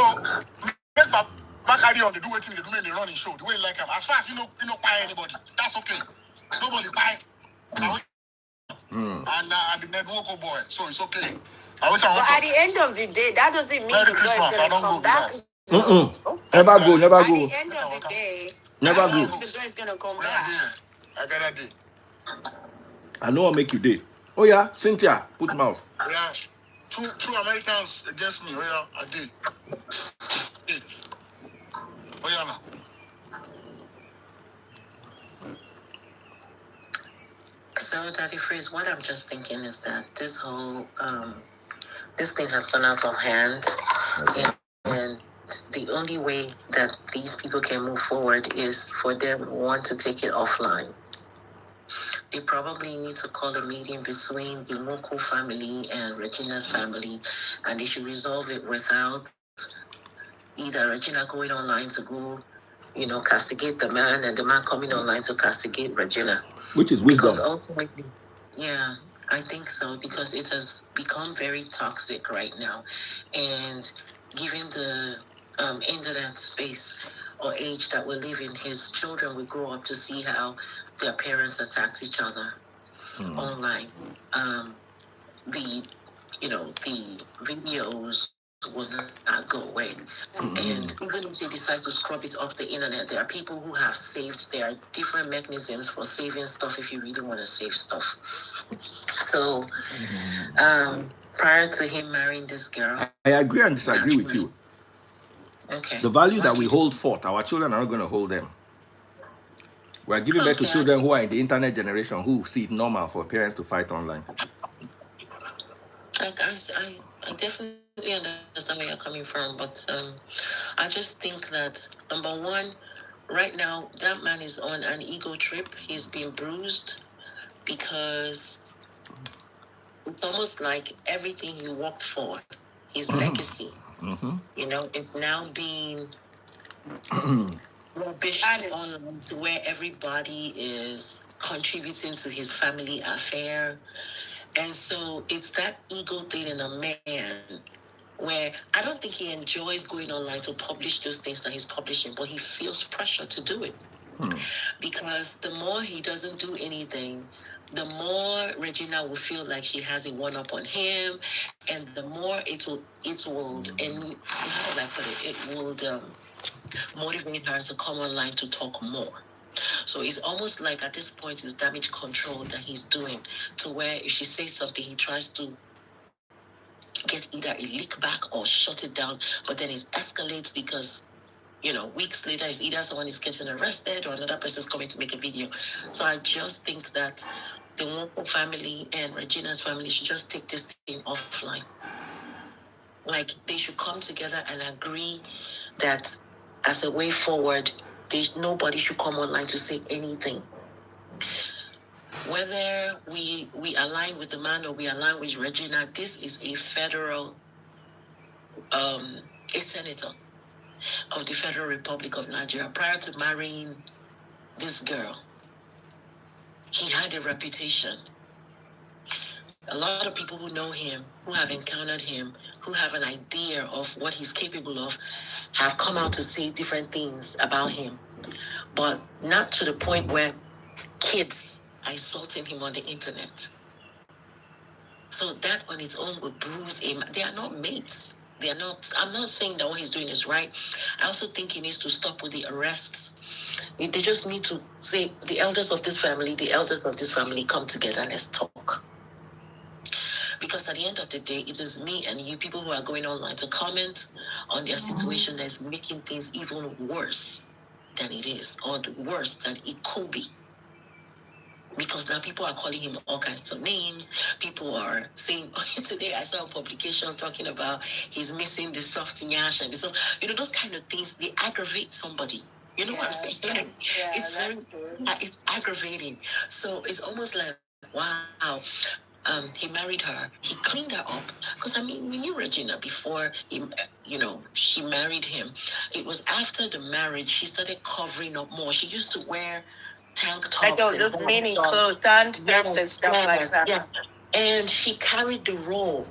make Baba carry on, they do what they do when they run in show, the way you like him. As far as you know buy anybody, that's okay. Nobody buy. And I'm the Nedunwoko boy, so it's okay. But at the end of the day, that doesn't mean the girl is going to come back. Never go. At the end of the day, never I don't go. think the girl is going to come back. I got a day. I know I'll make you day. Oh yeah, Cynthia, put mouth. Yeah. Two Americans against me. Oh yeah, I did. Oh yeah, now. So, Daddy Freeze, what I'm just thinking is that this whole this thing has gone out of hand, and the only way that these people can move forward is for them to take it offline. They probably need to call a meeting between the Moko family and Regina's family, and they should resolve it without either Regina going online to go, castigate the man, and the man coming online to castigate Regina. Which is wisdom. Because ultimately, yeah, I think so, because it has become very toxic right now. And given the internet space or age that we live in, his children will grow up to see how their parents attacked each other online. The videos will not go away. And even if they decide to scrub it off the internet, there are people who have saved. There are different mechanisms for saving stuff if you really want to save stuff. So, prior to him marrying this girl, I agree and disagree with you. Okay. The values that we hold forth, our children are not going to hold them. We are giving birth to children who are in the internet generation who see it normal for parents to fight online. I definitely understand where you're coming from, but I just think that, number one, right now, that man is on an ego trip. He's been bruised because it's almost like everything he worked for, his legacy, is now being rubbished on to where everybody is contributing to his family affair. And so it's that ego thing in a man where I don't think he enjoys going online to publish those things that he's publishing, but he feels pressure to do it. Because the more he doesn't do anything, the more Regina will feel like she has a one-up on him, and the more it will, and how do I put it? It will motivate her to come online to talk more. So it's almost like at this point it's damage control that he's doing, to where if she says something, he tries to get either a leak back or shut it down, but then it escalates because weeks later it's either someone is getting arrested or another person is coming to make a video. So I just think that the Nwoko family and Regina's family should just take this thing offline. Like, they should come together and agree that as a way forward, nobody should come online to say anything. Whether we align with the man or we align with Regina, this is a federal, a senator of the Federal Republic of Nigeria. Prior to marrying this girl, he had a reputation. A lot of people who know him, who have encountered him, who have an idea of what he's capable of, have come out to say different things about him, but not to the point where kids are insulting him on the internet. So that on its own will bruise him. They are not mates. They are not. I'm not saying that what he's doing is right. I also think he needs to stop with the arrests. They just need to say, the elders of this family come together and let's talk. Because at the end of the day, it is me and you, people who are going online to comment on their situation, that's making things even worse than it is, or worse than it could be. Because now people are calling him all kinds of names. People are saying, today I saw a publication talking about he's missing the soft nyash and stuff. Those kind of things, they aggravate somebody. You know what I'm saying? Yeah, it's very, it's aggravating. So it's almost like, wow. He married her. He cleaned her up. Because, we knew Regina before she married him. It was after the marriage she started covering up more. She used to wear tank tops. Like those mini clothes, tank tops and stuff like that. Yeah. And she carried the role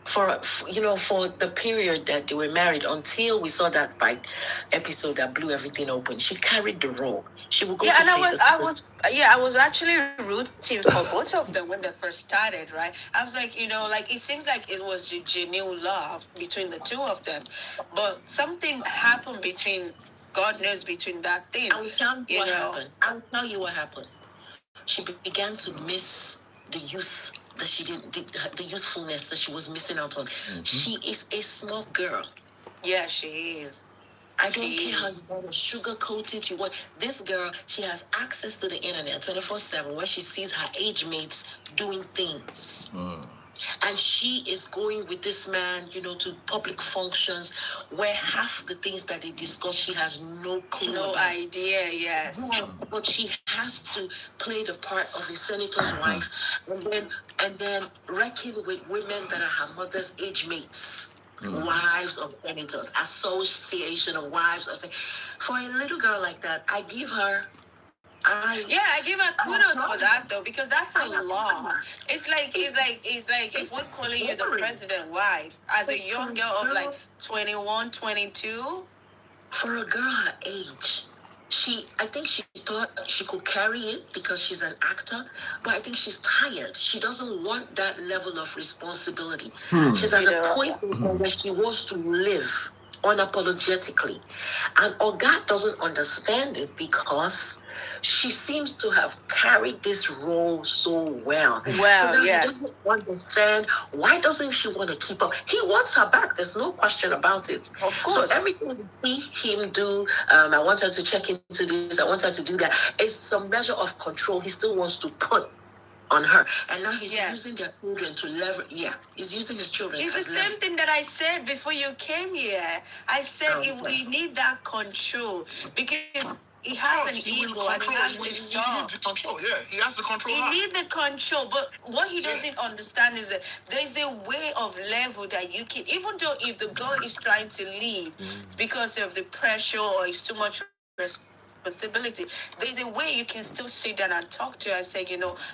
for the period that they were married, until we saw that fight episode that blew everything open. She carried the role. She would go to I was actually rooting for both of them when they first started, right? I was like, it seems like it was a genuine love between the two of them, but something happened between, God knows, between that thing. I will tell you what happened. she began to miss the youth that she didn't, the youthfulness that she was missing out on. She is a small girl. Yeah, she is. I don't care how you want to sugarcoat it. You want this girl, she has access to the internet 24/7 where she sees her age mates doing things. And she is going with this man, to public functions where half the things that they discuss, she has no clue. No about. idea, yes. But she has to play the part of a senator's wife and then reckon with women that are her mother's age mates. Wives of senators, association of wives of senators. For a little girl like that, I give her I give her kudos for that though, because that's a law. It's like if we're calling you the president wife as a young girl of like 21, 22. For a girl her age, I think she thought she could carry it because she's an actor, but I think she's tired. She doesn't want that level of responsibility. She's at a point where she wants to live unapologetically. And Oga doesn't understand it because she seems to have carried this role so well. So now he doesn't understand, why doesn't she want to keep up? He wants her back. There's no question about it. Of course. So everything we see him do, I want her to check into this, I want her to do that, is some measure of control he still wants to put on her. And now he's using their children to leverage. He's using his children. It's the same thing that I said before you came here. I said we need that control because he has an ego and he has this job. He needs the control, he has the control. He needs the control, but what he doesn't understand is that there's a way of level that you can, even though if the girl is trying to leave because of the pressure or it's too much responsibility, there's a way you can still sit down and talk to her and say,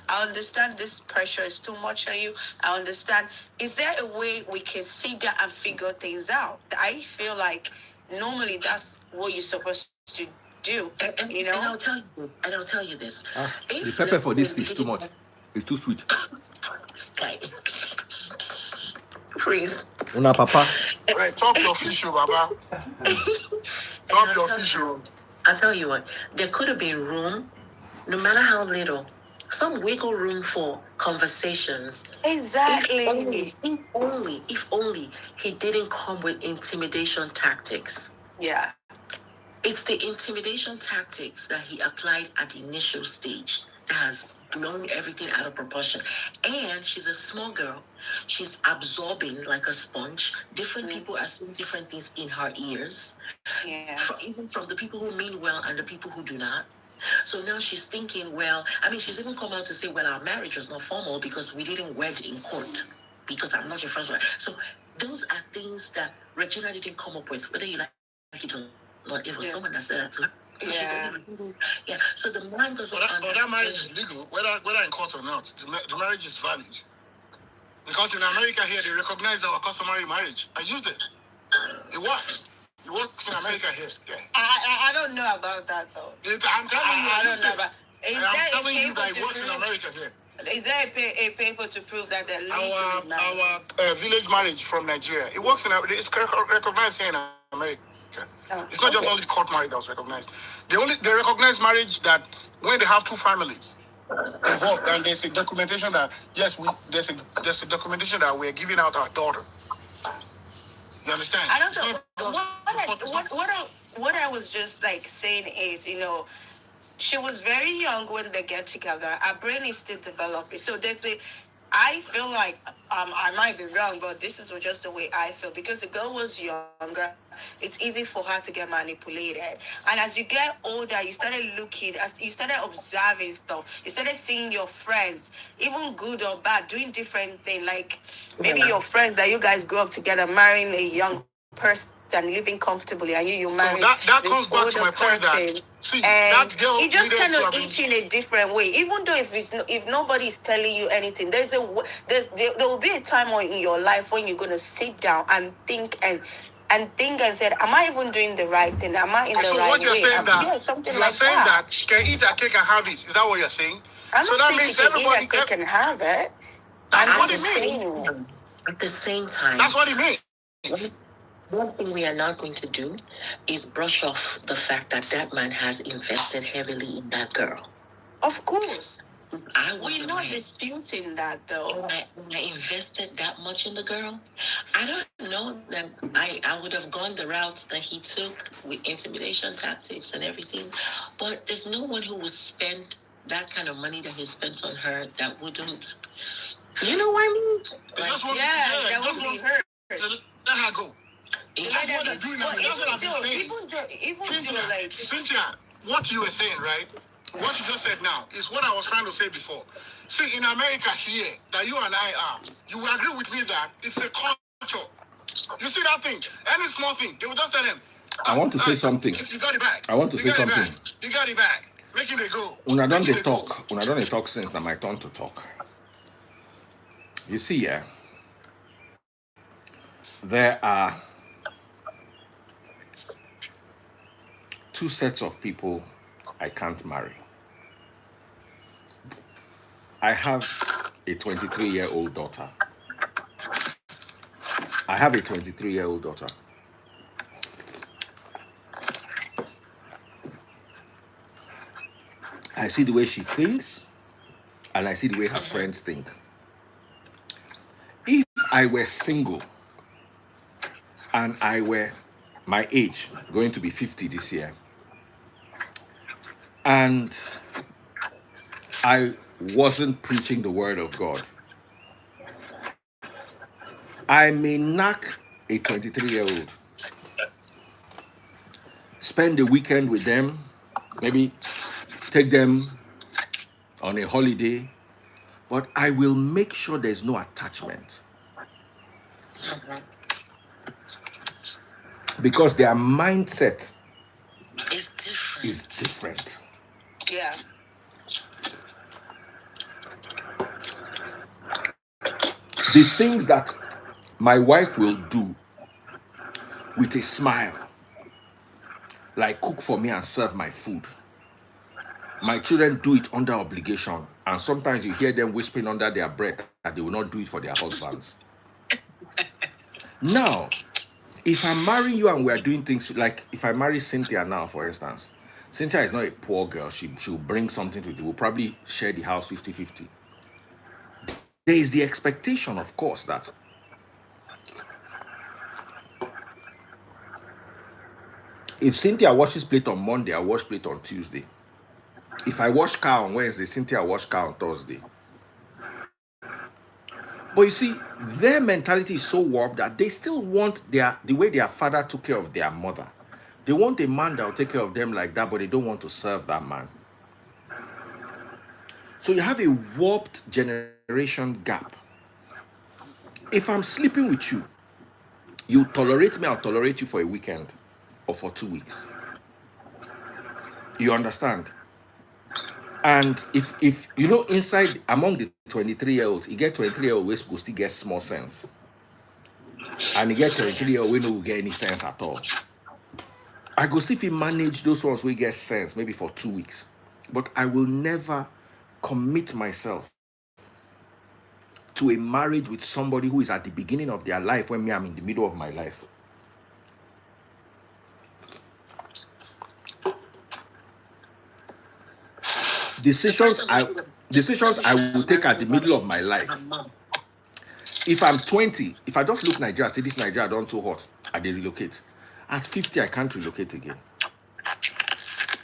I understand this pressure is too much on you. I understand. Is there a way we can sit down and figure things out? I feel like normally that's what you're supposed to do. And I'll tell you this. The pepper for this fish too much. It's too sweet. Sky. Freeze. Una papa. Right, talk your fish, Baba. Talk your fish. I'll tell you what, there could have been room, no matter how little, some wiggle room for conversations. Exactly. If only he didn't come with intimidation tactics. Yeah. It's the intimidation tactics that he applied at the initial stage that has blown everything out of proportion. And she's a small girl. She's absorbing like a sponge. Different people are seeing different things in her ears. Yeah. Even from the people who mean well and the people who do not. So now she's thinking, she's even come out to say, our marriage was not formal because we didn't wed in court because I'm not your first wife. So those are things that Regina didn't come up with, whether you like it or not. It was someone that said that to her. So so the man doesn't understand. But that marriage is legal, whether in court or not. The marriage is valid. Because in America here, they recognize our customary marriage. I used it. It works. It works in America here. Yeah. I don't know about that though. I'm telling you, I don't know about. I'm telling you that it works in America here. Is there a paper to prove that they're legal? Our village marriage from Nigeria. It works it's recognized here in America. It's not just only court marriage that was recognized. They recognize marriage that when they have two families involved, and there's a documentation that there's a documentation that we're giving out our daughter. You understand? I don't know. What I was just like saying is, she was very young when they get together. Our brain is still developing. So I feel like I might be wrong, but this is just the way I feel. Because the girl was younger, it's easy for her to get manipulated. And as you get older, you started you started observing stuff. You started seeing your friends, even good or bad, doing different things. Like maybe your friends that you guys grew up together, marrying a young person and living comfortably, and you marry. So that comes back to my point that that girl it just kind of eats in a different way. Even though if nobody is telling you anything, there will be a time in your life when you're gonna sit down and think and said, am I even doing the right thing? Am I in the right way? Something like that. You're saying that she can eat a cake and have it. Is that what you're saying? I'm not saying she can eat a cake and have it. That's what it means. At the same time, that's what it means. One thing we are not going to do is brush off the fact that man has invested heavily in that girl. Of course. I We're wasn't not mad. disputing that though. I invested that much in the girl. I don't know that I would have gone the route that he took with intimidation tactics and everything, but there's no one who would spend that kind of money that he spent on her that wouldn't. You know what I mean? That would be hurt. Let her go. That's what they're doing now. That's what I've been saying. Cynthia, what you were saying, right? What you just said now is what I was trying to say before. See, in America here, that you and I are, you will agree with me that it's a culture. You see that thing? Any small thing, they will just tell them. I want to say something. You got it back. I want to say something. You got it back. Making it go. When I don't they talk, when I don't they talk since now my turn to talk. You see, yeah, there are two sets of people I can't marry. I have a 23-year-old daughter. I have a 23-year-old daughter. I see the way she thinks, and I see the way her friends think. If I were single, and I were my age, going to be 50 this year, and I wasn't preaching the word of God, I may knock a 23-year-old, spend the weekend with them, maybe take them on a holiday, but I will make sure there's no attachment. Because their mindset is different. Yeah. The things that my wife will do with a smile, like cook for me and serve my food, my children do it under obligation, and sometimes you hear them whispering under their breath that they will not do it for their husbands. Now, if I'm marrying you and we're doing things like if I marry Cynthia now, for instance, Cynthia is not a poor girl. She'll bring something to do. We'll probably share the house 50-50. There is the expectation, of course, that if Cynthia washes plate on Monday, I wash plate on Tuesday. If I wash car on Wednesday, Cynthia wash car on Thursday. But you see, their mentality is so warped that they still want the way their father took care of their mother. They want a man that will take care of them like that, but they don't want to serve that man. So you have a warped generation gap. If I'm sleeping with you, you tolerate me, I'll tolerate you for a weekend or for 2 weeks. You understand? And if you know, inside among the 23-year-olds, you get 23-year-old ways will still get small sense. And you get 23-year-old we no will get any sense at all. I go still fit manage those ones we get sense maybe for 2 weeks. But I will never commit myself to a marriage with somebody who is at the beginning of their life when me I'm in the middle of my life. Decisions I will take at the middle of my life. If I'm 20, if I just look Nigeria, say this Nigeria don't too hot, I dey relocate. At 50, I can't relocate again.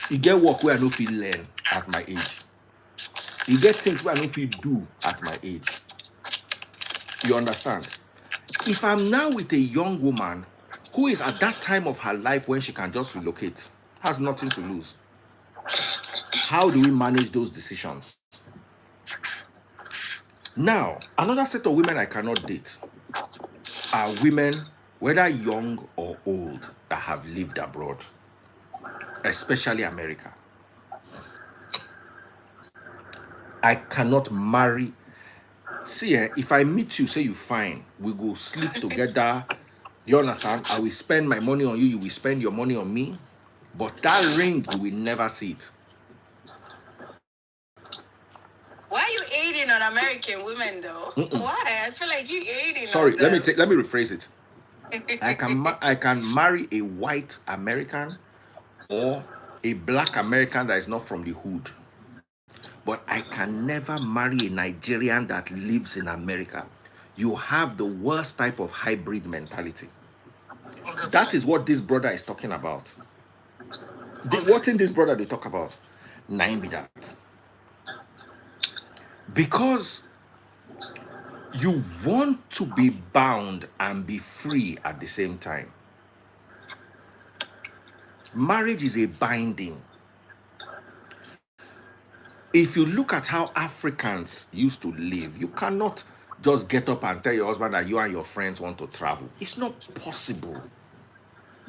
You get work where I no fit learn at my age. You get things where I no fit do at my age. You understand? If I'm now with a young woman who is at that time of her life when she can just relocate, has nothing to lose. How do we manage those decisions? Now, another set of women I cannot date are women, whether young or old, that have lived abroad, especially America. I cannot marry. See, if I meet you, say you fine, we go sleep together. You understand? I will spend my money on you, you will spend your money on me. But that ring, you will never see it. Why are you hating on American women though? Why? I feel like you hating Sorry, on them. let me rephrase it. I can marry a white American or a black American that is not from the hood. but I can never marry a Nigerian that lives in America. You have the worst type of hybrid mentality. That 100%. is what this brother is talking about. What in this brother they talk about? Nine be that. Because you want to be bound and be free at the same time. Marriage is a binding. If you look at how Africans used to live, you cannot just get up and tell your husband that you and your friends want to travel. It's not possible.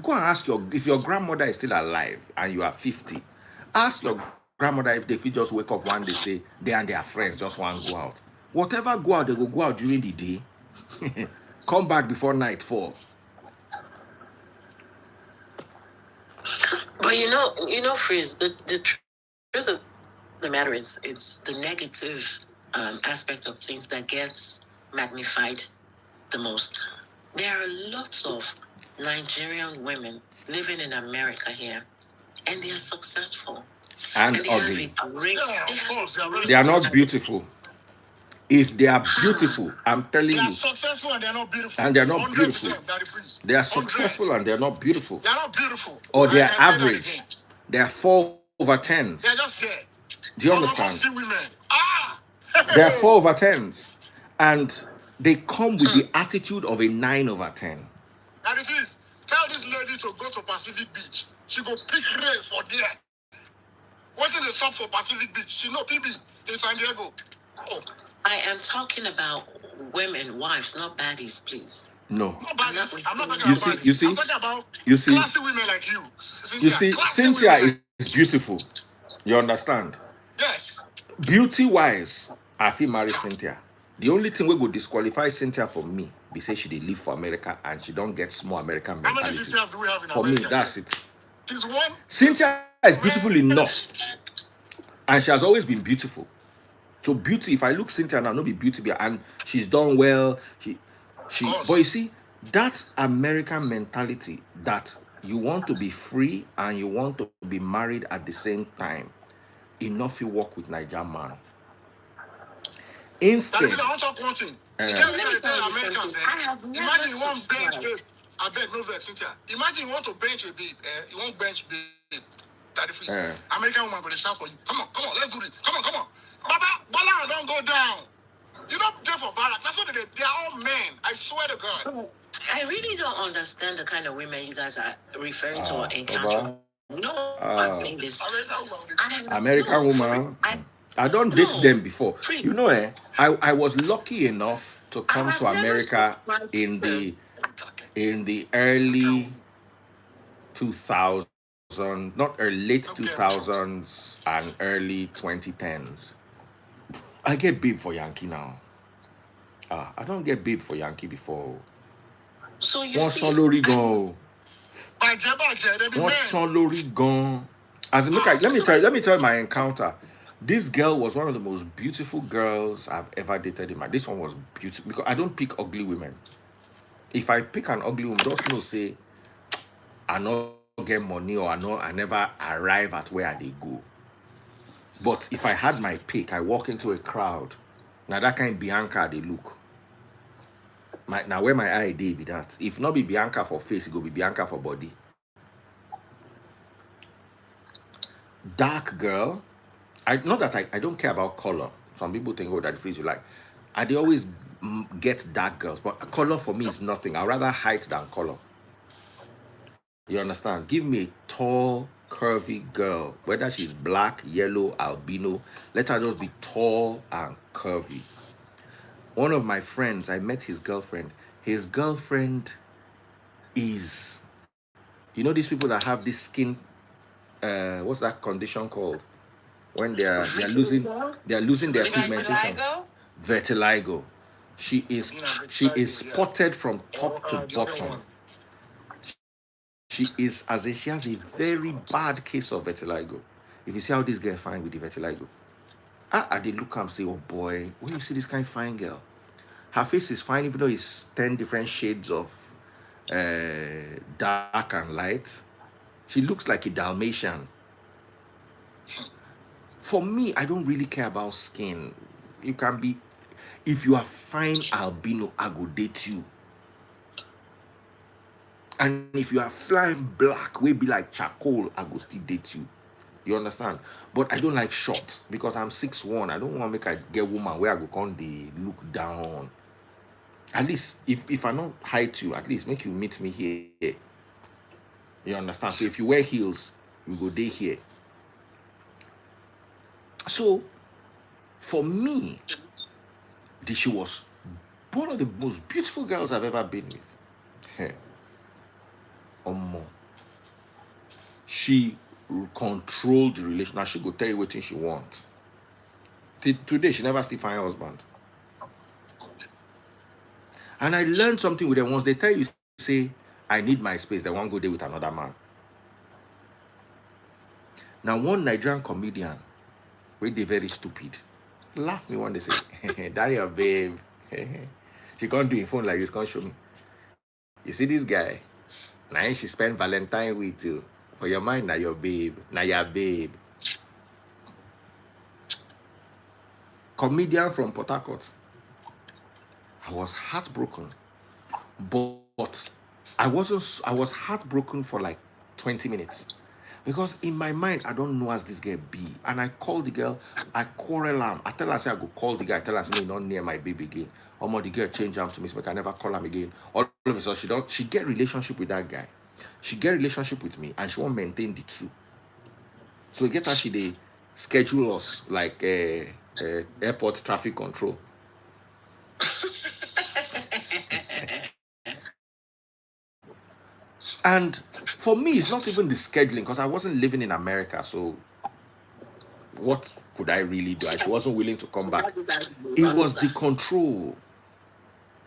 Go and ask if your grandmother is still alive and you are 50, ask your grandmother if they could just wake up one day, say they and their friends just want to go out. Whatever go out, they will go out during the day, come back before nightfall. But Freeze, the truth of the matter is, it's the negative aspect of things that gets magnified the most. There are lots of Nigerian women living in America here, and they are successful. And they ugly. have a great, They are not beautiful. If they are beautiful, I'm telling They are you. successful and they're not beautiful. And they're not beautiful. 100%, Daddy Freeze. They are 100. successful and they're not beautiful. They're not beautiful. Or they I are can say that average. again. They are 4/10s. They're just there. Do you Almost understand? women. They are 4/10s. And they come with the attitude of a 9/10. Daddy Freeze, tell this lady to go to Pacific Beach. She go pick race for there. What's in the shop for Pacific Beach? She know PB in San Diego. Oh. I am talking about women, wives, not baddies, please. No. Not baddies. I'm not talking You about see, baddies. you see, I'm talking about you see, classy women like you. Cynthia, you see, classy Cynthia women like- is beautiful. You understand? Yes. Beauty-wise, I feel marry Cynthia. The only thing we go disqualify Cynthia for me, be say she dey live for America and she don't get small American How many mentality. sisters do we have in For America? me, that's it. It's one. Cynthia is beautiful enough, and she has always been beautiful. So beauty, if I look Cynthia now, no be beauty, and she's done well. She, but you see, that American mentality that you want to be free and you want to be married at the same time, enough you work with Nigerian man. Instead, I want to talk one thing. Americans, imagine you want bench babe. I beg no vex, Cynthia. Imagine you want to bench a babe. You want bench babe. Daddy Freeze. American woman going to shout for you. Come on, let's do this. Come on. Baba, Bola don't go down. You don't pay for Barack. That's what they are all men. I swear to God. I really don't understand the kind of women you guys are referring to or encountering. No, I'm saying this. American woman. I don't date them before. Freeze. You know, I was lucky enough to come to America in the early 2000s, late 2000s and early 2010s. I get babe for Yankee now. I don't get babe for Yankee before. So you Wọ́n see, sán lórí gan o. Wọ́n sán lórí gan. As in, look, let me tell you my encounter. This girl was one of the most beautiful girls I've ever dated in my. This one was beautiful because I don't pick ugly women. If I pick an ugly woman, just know say I not get money or I never arrive at where they go. But if I had my pick, I walk into a crowd. Now that kind of Bianca they look. Now where my eye dey be that. If not be Bianca for face, it go be Bianca for body. Dark girl. I don't care about color. Some people think, oh, that freeze you like. They always get dark girls, but color for me is nothing. I'd rather height than color. You understand? Give me a tall, curvy girl, whether she's black, yellow, albino. Let her just be tall and curvy. One of my friends, I met his girlfriend. His girlfriend is, you know, these people that have this skin. What's that condition called? When they are losing their pigmentation. Vitiligo. She is spotted from top to bottom. She is as if she has a very bad case of vitiligo. If you see how this girl fine with the vitiligo, I did look and say, oh boy, when you see this kind of fine girl, her face is fine even though it's 10 different shades of dark and light. She looks like a Dalmatian. For me, I don't really care about skin. You can be, if you are fine albino, I go date you. And if you are flying black, we be like charcoal, I go still date you. You understand? But I don't like short because I'm 6'1". I don't want to make a get woman where I go come the look down. At least if I not height you, at least make you meet me here. You understand? So if you wear heels, we go day here. So for me, she was one of the most beautiful girls I've ever been with. Hey. She controlled the relation. Now she go tell you what she wants. Today, she never still find a husband. And I learned something with them. Once they tell you, say, I need my space, they won't go there with another man. Now, one Nigerian comedian, where they very stupid, laugh me when they say, that your babe. She can't do a phone like this, can't show me. You see this guy? Now she spent Valentine with you. For your mind, now your babe. Now your babe. Comedian from Port Harcourt. I was heartbroken. But I was heartbroken for like 20 minutes. Because in my mind, I don't know as this girl be. And I call the girl, I quarrel her. I tell her, say I go call the guy, I tell her, say, not near my baby again. The girl change him to me, so I can never call him again. All of a sudden, she get relationship with that guy. She get relationship with me, and she won't maintain the two. So you get how they schedule us like airport traffic control. And for me, it's not even the scheduling, because I wasn't living in America. So what could I really do? She wasn't willing to come back. It was the control.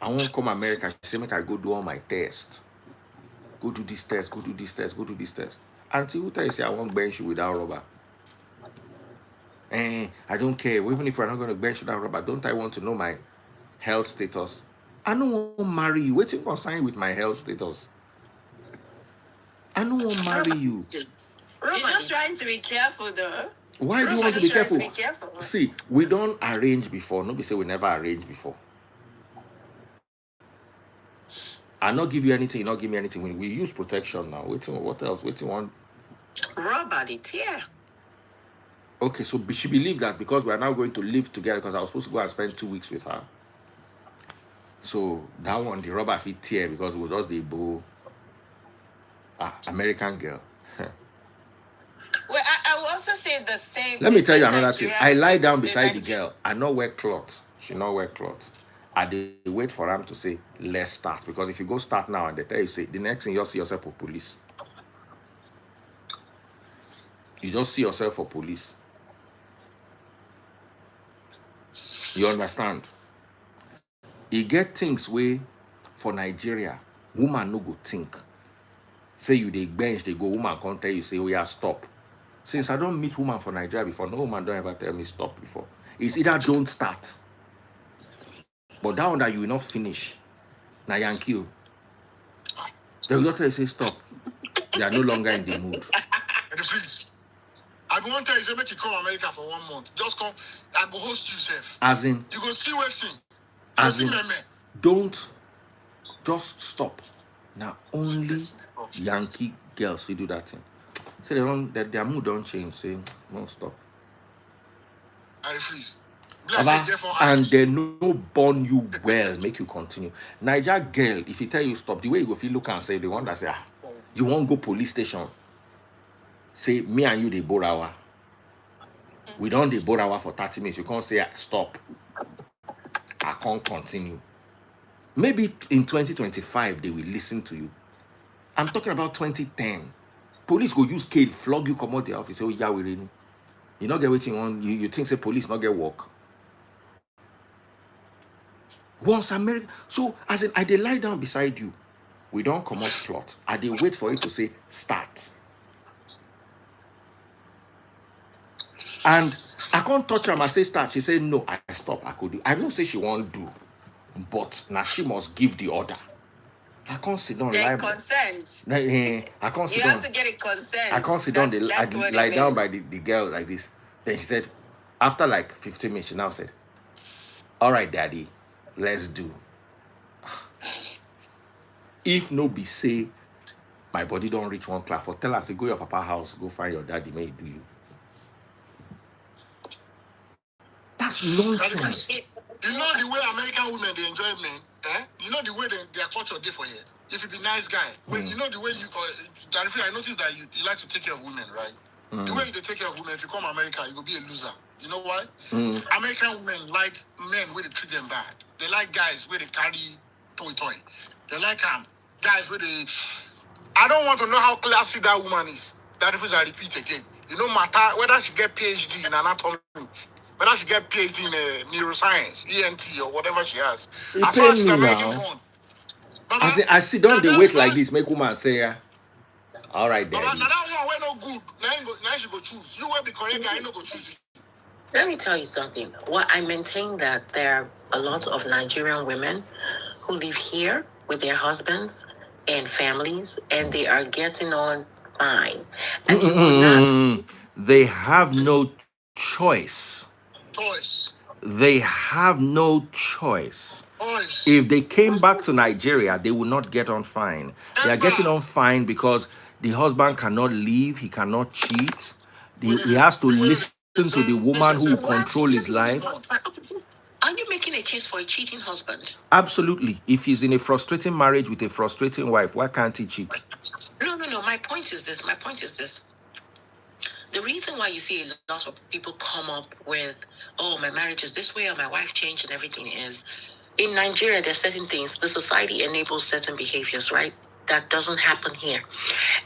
I won't come America. She said, make I go do all my tests. Go do this test, go do this test, go do this test. Until who tell you say I won't bench you without rubber? I don't care. Even if we're not going to bench without rubber, don't I want to know my health status? I don't want to marry you. Waiting concern with my health status. I don't want to marry you. You're just trying to be careful, though. Why do you want to be careful? See, we don't arrange before. Nobody say we never arrange before. I not give you anything, you not give me anything. We use protection now. What else? What you want? Rubber it, yeah. Okay, so she believed that because we are now going to live together, because I was supposed to go and spend 2 weeks with her. So that one, the rubber fit tear because we just the bow. American girl. Well, I will also say the same. Let me tell you another thing. I lie down beside the girl. I not wear clothes. She not wear clothes. I dey wait for them to say, let's start. Because if you go start now and they tell you, say, the next thing you'll see yourself for police. You just see yourself for police. You understand? You get things where, for Nigeria, woman no go think. Say you they bench, they go, woman can't tell you, say, oh yeah, stop. Since I don't meet woman for Nigeria before, no woman don't ever tell me stop before. It's either don't start. But that one that you will not finish. Now Yankee. They will not tell you, say stop. They are no longer in the mood. Please. I want to tell you, say, make you come America for 1 month. Just come, I go host you, safe. As in. You go see waiting. As in. Don't just stop. Now only Yankee girls will do that thing. Say they don't, their mood don't change. Say no stop. I freeze. And they no born you well, make you continue. Niger girl, if he tell you stop, the way you go feel look and say the one that say, you won't go police station. Say me and you they bore. We don't they bore for 30 minutes. You can't say stop. I can't continue. Maybe in 2025 they will listen to you. I'm talking about 2010. Police go use cane, flog you, come out the office. Say, oh yeah, we really. You not get waiting on you. You think say police not get work. Once America, so as in I dey lie down beside you, we don't come out plot. I dey wait for you to say start. And I can't touch her. I say start. She say no. I stop. I could do. I don't say she won't do, but now she must give the order. I can't sit down. Consent. I can't sit down. You have to get a consent. I can't sit down. Lie down by the girl like this. Then she said, after like 15 minutes, she now said, all right, daddy, let's do. If no be say, my body don't reach one class, for tell us, go your papa house, go find your daddy, may he do you. That's nonsense. You know the way American women they enjoy men, eh? You know the way their culture day for here. If you be nice guy, when you know the way you, I noticed that you like to take care of women, right? The way you take care of women, if you come America, you will be a loser. You know why? American women like men where they treat them bad. They like guys where they carry toy. They like guys where they. I don't want to know how classy that woman is. That if I repeat again, you know, matter whether she get PhD in anatomy, whether she get PhD in neuroscience, ENT, or whatever she has. You As pay far as she's me American now. born. I sit down, they wait like this, make woman say, yeah. All right, Baba, daddy. now that one no good. Now she go choose. You will be correct guy, no go choose. Let me tell you something. Well, I maintain that there are a lot of Nigerian women who live here with their husbands and families, and they are getting on fine. And you will not. They have no choice. They have no choice. If they came back to Nigeria, they will not get on fine. They are getting on fine because the husband cannot leave, he cannot cheat. He has to listen to the woman who will control his life. Are you making a case for a cheating husband? Absolutely. If he's in a frustrating marriage with a frustrating wife, why can't he cheat? No. My point is this. The reason why you see a lot of people come up with, oh, my marriage is this way, or my wife changed and everything is, in Nigeria, there's certain things. The society enables certain behaviors, right? That doesn't happen here.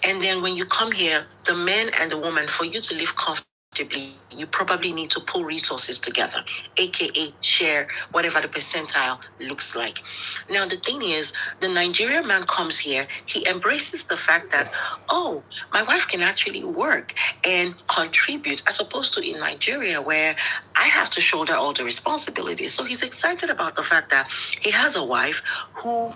And then when you come here, the man and the woman, for you to live comfortably, you probably need to pull resources together, aka share whatever the percentile looks like. Now, the thing is, the Nigerian man comes here, he embraces the fact that, oh, my wife can actually work and contribute, as opposed to in Nigeria where I have to shoulder all the responsibilities. So he's excited about the fact that he has a wife who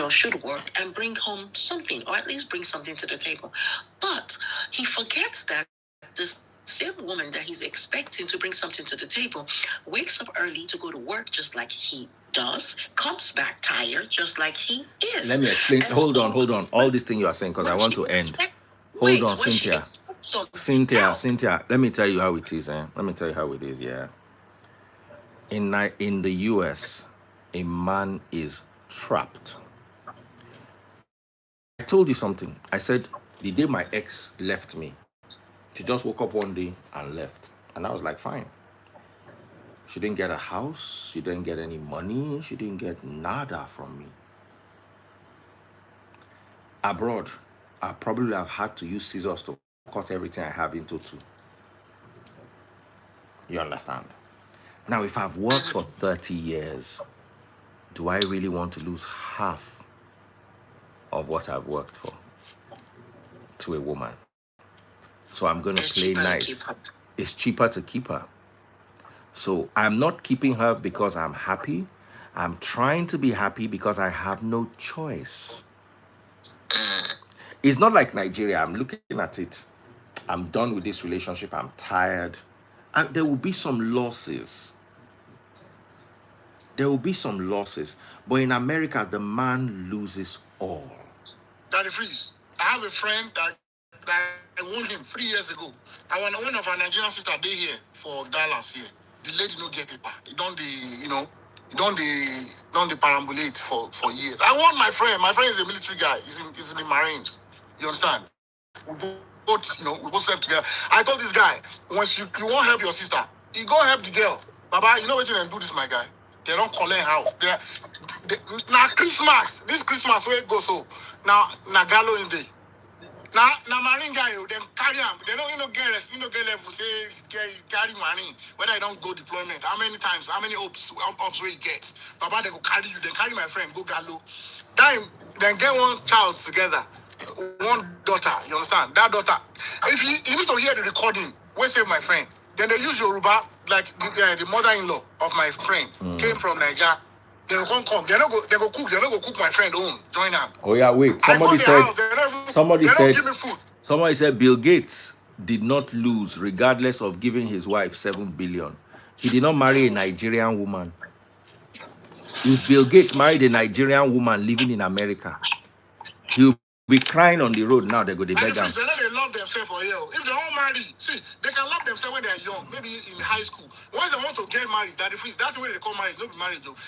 should work and bring home something, or at least bring something to the table. But he forgets that this same woman that he's expecting to bring something to the table wakes up early to go to work just like he does, comes back tired just like he is. Let me explain. And Hold on. All this thing you are saying, because I want to end. Hold on, Cynthia. Cynthia, let me tell you how it is. Let me tell you how it is, yeah. In the US, a man is trapped. I told you something. I said, the day my ex left me, she just woke up one day and left. And I was like, fine. She didn't get a house. She didn't get any money. She didn't get nada from me. Abroad, I probably have had to use scissors to cut everything I have into two. You understand? Now, if I've worked for 30 years, do I really want to lose half of what I've worked for to a woman? So I'm going to play nice. It's cheaper to keep her. So I'm not keeping her because I'm happy. I'm trying to be happy because I have no choice. It's not like Nigeria. I'm looking at it. I'm done with this relationship. I'm tired. And there will be some losses. But in America, the man loses all. Daddy Freeze, I have a friend that I won him 3 years ago. I won one of our Nigerian sisters day here for Dallas here. The lady no get paper. He don't perambulate for years. I won my friend. My friend is a military guy. He's in the Marines. You understand? We both serve together. I told this guy, once you won't help your sister, you go help the girl. Baba, you know what you can do this, my guy? They don't collect how. Now Christmas, this Christmas where it goes so. Now Gallo in day. Now marine guy, then carry him. They don't get level say carry money. Whether I don't go deployment, how many times, how many ops where you get. Baba, they go carry you, then carry my friend, go Gallo. Then get one child together. One daughter, you understand? That daughter, if you need to hear the recording, where say my friend, then they use Yoruba, like the mother-in-law of my friend came from Nigeria. They will come. They go cook. They don't go cook my friend home. Join them. Oh yeah, wait. Somebody said Bill Gates did not lose regardless of giving his wife 7 billion. He did not marry a Nigerian woman. If Bill Gates married a Nigerian woman living in America, he'll be crying on the road now. They're going to beg him. They love themselves for you. If they all marry, see, they can love themselves when they're young, maybe in high school. Once they want to get married, that's the way they call marriage, not marriage.